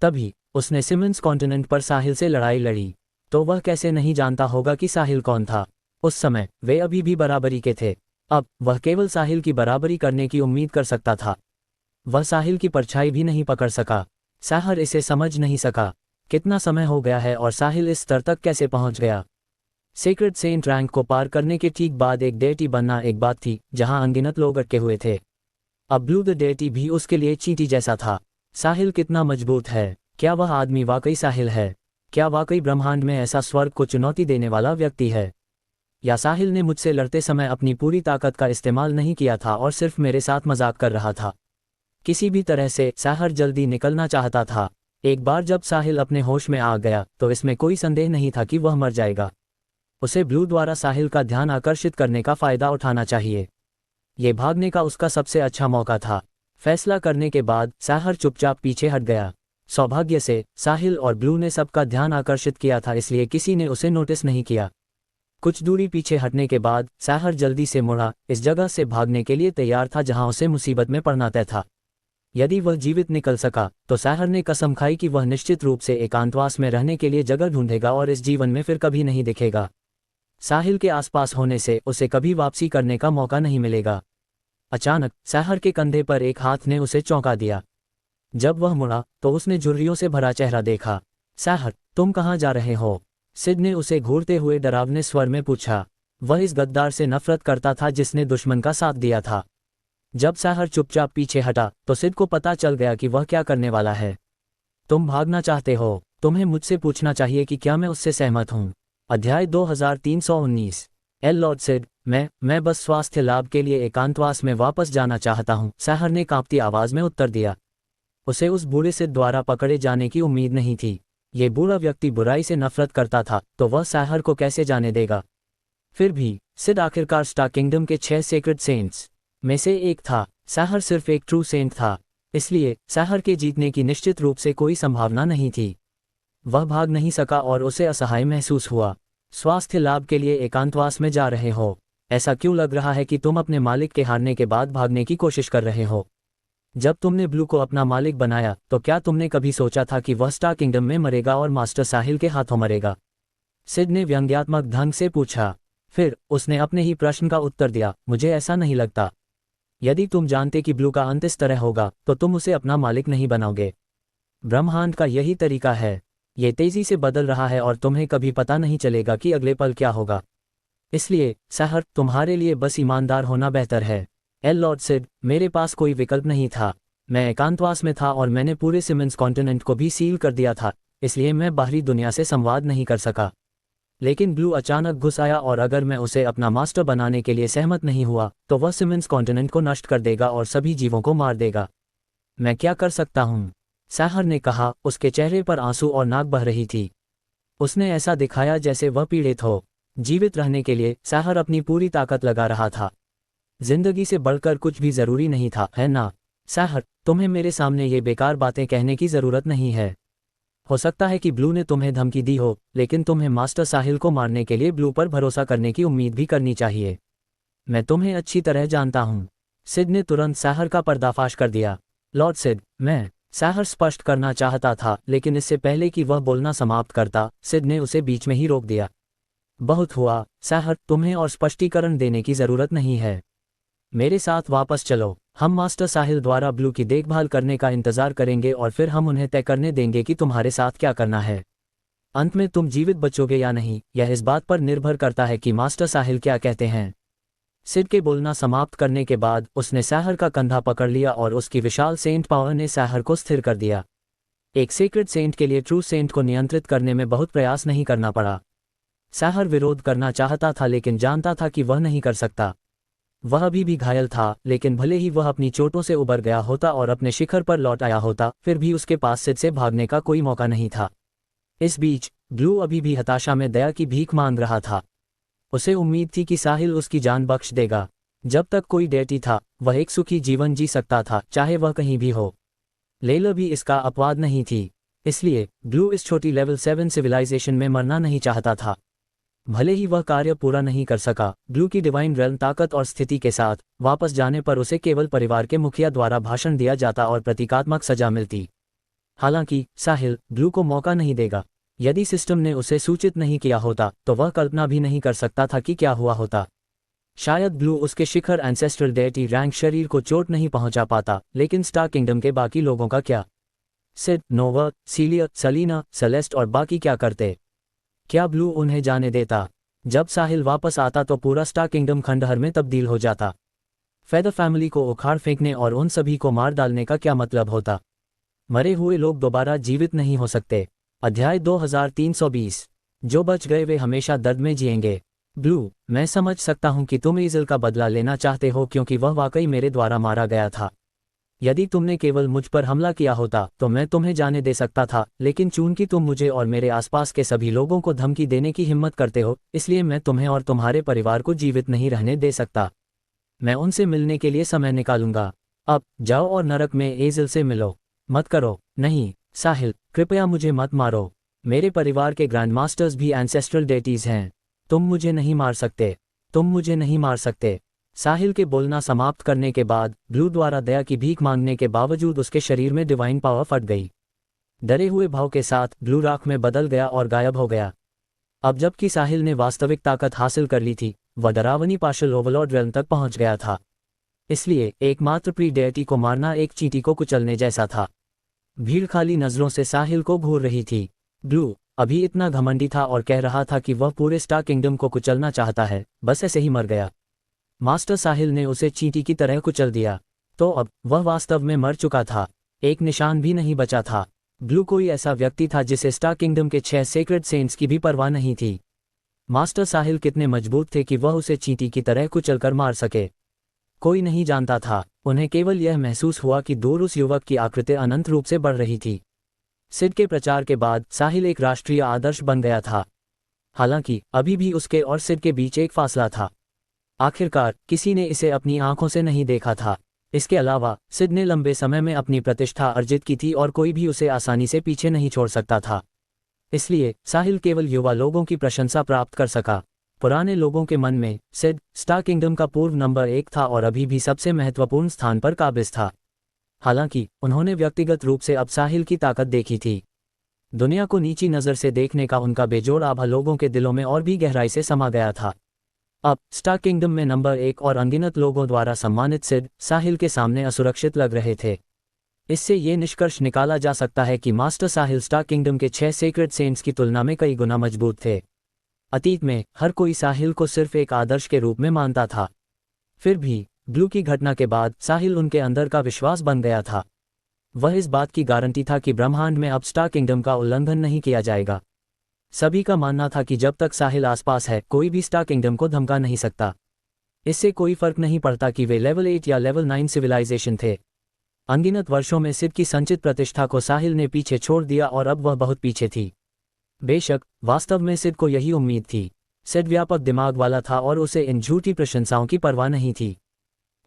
तभी उसने सिमंस कॉन्टिनेंट पर साहिल से लड़ाई लड़ी, तो वह कैसे नहीं जानता होगा कि साहिल कौन था। उस समय वे अभी भी बराबरी के थे। अब वह केवल साहिल की बराबरी करने की उम्मीद कर सकता था। वह साहिल की परछाई भी नहीं पकड़ सका। साहर इसे समझ नहीं सका। कितना समय हो गया है और साहिल इस स्तर तक कैसे पहुंच गया। सेक्रेड सेंट रैंक को पार करने के ठीक बाद एक डेटी बनना एक बात थी जहां अनगिनत लोग अटके हुए थे। अब ब्लू द डेटी भी उसके लिए चींटी जैसा था। साहिल कितना मजबूत है। क्या वह आदमी वाकई साहिल है? क्या वाकई ब्रह्मांड में ऐसा स्वर्ग को चुनौती देने वाला व्यक्ति है? या साहिल ने मुझसे लड़ते समय अपनी पूरी ताकत का इस्तेमाल नहीं किया था और सिर्फ मेरे साथ मजाक कर रहा था? किसी भी तरह से साहर जल्दी निकलना चाहता था। एक बार जब साहिल अपने होश में आ गया तो इसमें कोई संदेह नहीं था कि वह मर जाएगा। उसे ब्लू द्वारा साहिल का ध्यान आकर्षित करने का फायदा उठाना चाहिए। ये भागने का उसका सबसे अच्छा मौका था। फैसला करने के बाद साहर चुपचाप पीछे हट गया। सौभाग्य से साहिल और ब्लू ने सबका ध्यान आकर्षित किया था, इसलिए किसी ने उसे नोटिस नहीं किया। कुछ दूरी पीछे हटने के बाद साहर जल्दी से मुड़ा, इस जगह से भागने के लिए तैयार था जहां उसे मुसीबत में पड़ना तय था। यदि वह जीवित निकल सका तो साहर ने कसम खाई कि वह निश्चित रूप से एकांतवास में रहने के लिए जगह ढूंढेगा और इस जीवन में फिर कभी नहीं दिखेगा। साहिल के आसपास होने से उसे कभी वापसी करने का मौका नहीं मिलेगा। अचानक साहर के कंधे पर एक हाथ ने उसे चौंका दिया। जब वह मुड़ा तो उसने झुर्रियों से भरा चेहरा देखा। साहर, तुम कहाँ जा रहे हो? सिड ने उसे घूरते हुए डरावने स्वर में पूछा। वह इस गद्दार से नफरत करता था जिसने दुश्मन का साथ दिया था। जब साहर चुपचाप पीछे हटा तो सिड को पता चल गया कि वह क्या करने वाला है। तुम भागना चाहते हो? तुम्हें मुझसे पूछना चाहिए कि क्या मैं उससे सहमत हूँ। अध्याय 2319। लॉर्ड सिड, मैं बस स्वास्थ्य लाभ के लिए एकांतवास में वापस जाना चाहता हूँ, साहर ने कांपती आवाज में उत्तर दिया। उसे उस बूढ़े सिड द्वारा पकड़े जाने की उम्मीद नहीं थी। ये बूढ़ा व्यक्ति बुराई से नफरत करता था तो वह साहर को कैसे जाने देगा। फिर भी सिड आखिरकार स्टार किंगडम के 6 सेक्रेड सेंट्स में से एक था। साहर सिर्फ एक ट्रू सेंट था, इसलिए साहर के जीतने की निश्चित रूप से कोई संभावना नहीं थी। वह भाग नहीं सका और उसे असहाय महसूस हुआ। स्वास्थ्य लाभ के लिए एकांतवास में जा रहे हो? ऐसा क्यों लग रहा है कि तुम अपने मालिक के हारने के बाद भागने की कोशिश कर रहे हो? जब तुमने ब्लू को अपना मालिक बनाया तो क्या तुमने कभी सोचा था कि वह स्टार किंगडम में मरेगा और मास्टर साहिल के हाथों मरेगा? सिड ने व्यंग्यात्मक ढंग से पूछा। फिर उसने अपने ही प्रश्न का उत्तर दिया, मुझे ऐसा नहीं लगता। यदि तुम जानते कि ब्लू का अंत इस तरह होगा तो तुम उसे अपना मालिक नहीं बनाओगे। ब्रह्मांड का यही तरीका है। ये तेजी से बदल रहा है और तुम्हें कभी पता नहीं चलेगा कि अगले पल क्या होगा। इसलिए साहर, तुम्हारे लिए बस ईमानदार होना बेहतर है। लॉर्ड सिड, मेरे पास कोई विकल्प नहीं था। मैं एकांतवास में था और मैंने पूरे सिमंस कॉन्टिनेंट को भी सील कर दिया था, इसलिए मैं बाहरी दुनिया से संवाद नहीं कर सका। लेकिन ब्लू अचानक घुस आया और अगर मैं उसे अपना मास्टर बनाने के लिए सहमत नहीं हुआ तो वह सिमंस कॉन्टिनेंट को नष्ट कर देगा और सभी जीवों को मार देगा। मैं क्या कर सकता हूँ? साहर ने कहा। उसके चेहरे पर आंसू और नाक बह रही थी। उसने ऐसा दिखाया जैसे वह पीड़ित हो। जीवित रहने के लिए साहर अपनी पूरी ताकत लगा रहा था। जिंदगी से बढ़कर कुछ भी जरूरी नहीं था, है ना? साहर, तुम्हें मेरे सामने ये बेकार बातें कहने की जरूरत नहीं है। हो सकता है कि ब्लू ने तुम्हें धमकी दी हो, लेकिन तुम्हें मास्टर साहिल को मारने के लिए ब्लू पर भरोसा करने की उम्मीद भी करनी चाहिए। मैं तुम्हें अच्छी तरह जानता हूँ। सिड ने तुरंत साहर का पर्दाफाश कर दिया। लॉर्ड सिड, साहर स्पष्ट करना चाहता था, लेकिन इससे पहले कि वह बोलना समाप्त करता, सिड ने उसे बीच में ही रोक दिया। बहुत हुआ साहर, तुम्हें और स्पष्टीकरण देने की जरूरत नहीं है। मेरे साथ वापस चलो। हम मास्टर साहिल द्वारा ब्लू की देखभाल करने का इंतजार करेंगे और फिर हम उन्हें तय करने देंगे कि तुम्हारे साथ क्या करना है। अंत में तुम जीवित बचोगे या नहीं, यह इस बात पर निर्भर करता है कि मास्टर साहिल क्या कहते हैं। सिड के बोलना समाप्त करने के बाद उसने साहर का कंधा पकड़ लिया और उसकी विशाल सेंट पावर ने साहर को स्थिर कर दिया। एक सीक्रेट सेंट के लिए ट्रू सेंट को नियंत्रित करने में बहुत प्रयास नहीं करना पड़ा। साहर विरोध करना चाहता था लेकिन जानता था कि वह नहीं कर सकता। वह अभी भी घायल था, लेकिन भले ही वह अपनी चोटों से उबर गया होता और अपने शिखर पर लौट आया होता, फिर भी उसके पास सिड से भागने का कोई मौका नहीं था। इस बीच ब्लू अभी भी हताशा में दया की भीख मांग रहा था। उसे उम्मीद थी कि साहिल उसकी जान बख्श देगा। जब तक कोई डेटी था, वह एक सुखी जीवन जी सकता था, चाहे वह कहीं भी हो। लेला भी इसका अपवाद नहीं थी। इसलिए ब्लू इस छोटी लेवल 7 सिविलाइजेशन में मरना नहीं चाहता था। भले ही वह कार्य पूरा नहीं कर सका, ब्लू की डिवाइन रेल्म ताकत और स्थिति के साथ वापस जाने पर उसे केवल परिवार के मुखिया द्वारा भाषण दिया जाता और प्रतीकात्मक सजा मिलती। हालांकि साहिल ब्लू को मौका नहीं देगा। यदि सिस्टम ने उसे सूचित नहीं किया होता तो वह कल्पना भी नहीं कर सकता था कि क्या हुआ होता। शायद ब्लू उसके शिखर एंसेस्ट्रल डेटी रैंक शरीर को चोट नहीं पहुंचा पाता, लेकिन स्टार किंगडम के बाकी लोगों का क्या? सिड, नोवा, सीलिया, सलीना, सेलेस्ट और बाकी क्या करते? क्या ब्लू उन्हें जाने देता? जब साहिल वापस आता तो पूरा स्टार किंगडम खंडहर में तब्दील हो जाता। फेदर फैमिली को उखाड़ फेंकने और उन सभी को मार डालने का क्या मतलब होता? मरे हुए लोग दोबारा जीवित नहीं हो सकते। अध्याय 2320। जो बच गए वे हमेशा दर्द में जिएंगे। ब्लू, मैं समझ सकता हूं कि तुम ईज़ल का बदला लेना चाहते हो, क्योंकि वह वाकई मेरे द्वारा मारा गया था। यदि तुमने केवल मुझ पर हमला किया होता तो मैं तुम्हें जाने दे सकता था, लेकिन चूंकि तुम मुझे और मेरे आसपास के सभी लोगों को धमकी देने की हिम्मत करते हो, इसलिए मैं तुम्हें और तुम्हारे परिवार को जीवित नहीं रहने दे सकता। मैं उनसे मिलने के लिए समय निकालूंगा। अब जाओ और नरक में ईज़ल से मिलो। मत करो। नहीं साहिल, कृपया मुझे मत मारो। मेरे परिवार के ग्रैंड मास्टर्स भी एंसेस्ट्रल डेटीज हैं। तुम मुझे नहीं मार सकते। तुम मुझे नहीं मार सकते। साहिल के बोलना समाप्त करने के बाद ब्लू द्वारा दया की भीख मांगने के बावजूद उसके शरीर में डिवाइन पावर फट गई। डरे हुए भाव के साथ ब्लू राख में बदल गया और गायब हो गया। अब जबकि साहिल ने वास्तविक ताकत हासिल कर ली थी, वह डरावनी पार्शल ओवरलॉर्ड रेल्म तक पहुंच गया था। इसलिए एकमात्र प्री डेटी को मारना एक चींटी को कुचलने जैसा था। भीड़ खाली नजरों से साहिल को घूर रही थी। ब्लू अभी इतना घमंडी था और कह रहा था कि वह पूरे स्टार किंगडम को कुचलना चाहता है, बस ऐसे ही मर गया। मास्टर साहिल ने उसे चींटी की तरह कुचल दिया। तो अब वह वास्तव में मर चुका था। एक निशान भी नहीं बचा था। ब्लू कोई ऐसा व्यक्ति था जिसे स्टार किंगडम के 6 सेक्रेड सेंट्स की भी परवाह नहीं थी। मास्टर साहिल कितने मजबूत थे कि वह उसे चींटी की तरह कुचलकर मार सके, कोई नहीं जानता था। उन्हें केवल यह महसूस हुआ कि दूर उस युवक की आकृति अनंत रूप से बढ़ रही थी। सिड के प्रचार के बाद साहिल एक राष्ट्रीय आदर्श बन गया था। हालांकि अभी भी उसके और सिड के बीच एक फासला था। आखिरकार किसी ने इसे अपनी आंखों से नहीं देखा था। इसके अलावा सिड ने लंबे समय में अपनी प्रतिष्ठा अर्जित की थी और कोई भी उसे आसानी से पीछे नहीं छोड़ सकता था। इसलिए साहिल केवल युवा लोगों की प्रशंसा प्राप्त कर सका। पुराने लोगों के मन में सिड स्टार किंगडम का पूर्व नंबर 1 था और अभी भी सबसे महत्वपूर्ण स्थान पर काबिज था। हालांकि उन्होंने व्यक्तिगत रूप से अब साहिल की ताकत देखी थी। दुनिया को नीची नज़र से देखने का उनका बेजोड़ आभा लोगों के दिलों में और भी गहराई से समा गया था। अब स्टार किंगडम में नंबर 1 और अनगिनत लोगों द्वारा सम्मानित सिड साहिल के सामने असुरक्षित लग रहे थे। इससे ये निष्कर्ष निकाला जा सकता है कि मास्टर साहिल स्टार किंगडम के 6 सेक्रेड सेंट्स की तुलना में कई गुना मजबूत थे। अतीत में हर कोई साहिल को सिर्फ एक आदर्श के रूप में मानता था। फिर भी ब्लू की घटना के बाद साहिल उनके अंदर का विश्वास बन गया था। वह इस बात की गारंटी था कि ब्रह्मांड में अब स्टार किंगडम का उल्लंघन नहीं किया जाएगा। सभी का मानना था कि जब तक साहिल आसपास है, कोई भी स्टार किंगडम को धमका नहीं सकता। इससे कोई फर्क नहीं पड़ता कि वे लेवल 8 या लेवल 9 सिविलाइजेशन थे। अनगिनत वर्षों में सिड की संचित प्रतिष्ठा को साहिल ने पीछे छोड़ दिया और अब वह बहुत पीछे थी। बेशक वास्तव में सिड को यही उम्मीद थी। सिड व्यापक दिमाग वाला था और उसे इन झूठी प्रशंसाओं की परवाह नहीं थी।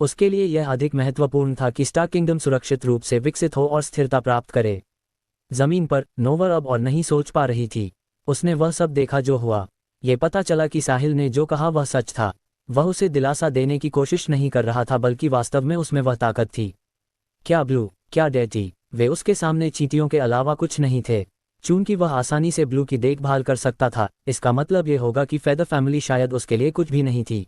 उसके लिए यह अधिक महत्वपूर्ण था कि स्टार किंगडम सुरक्षित रूप से विकसित हो और स्थिरता प्राप्त करे। जमीन पर नोवर अब और नहीं सोच पा रही थी। उसने वह सब देखा जो हुआ। ये पता चला कि साहिल ने जो कहा वह सच था। वह उसे दिलासा देने की कोशिश नहीं कर रहा था, बल्कि वास्तव में उसमें वह ताकत थी। क्या ब्लू, क्या डेटी, वे उसके सामने चींटियों के अलावा कुछ नहीं थे। चूंकि वह आसानी से ब्लू की देखभाल कर सकता था, इसका मतलब ये होगा कि फेदर फैमिली शायद उसके लिए कुछ भी नहीं थी।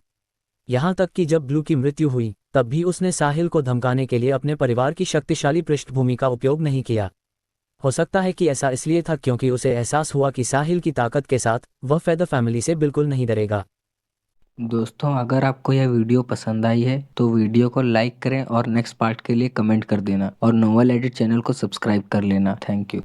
यहाँ तक कि जब ब्लू की मृत्यु हुई तब भी उसने साहिल को धमकाने के लिए अपने परिवार की शक्तिशाली पृष्ठभूमि का उपयोग नहीं किया। हो सकता है कि ऐसा इसलिए था क्योंकि उसे एहसास हुआ कि साहिल की ताकत के साथ वह फेदर फैमिली से बिल्कुल नहीं डरेगा। दोस्तों, अगर आपको यह वीडियो पसंद आई है तो वीडियो को लाइक करें और नेक्स्ट पार्ट के लिए कमेंट कर देना और नोवेल एडिट चैनल को सब्सक्राइब कर लेना। Thank you.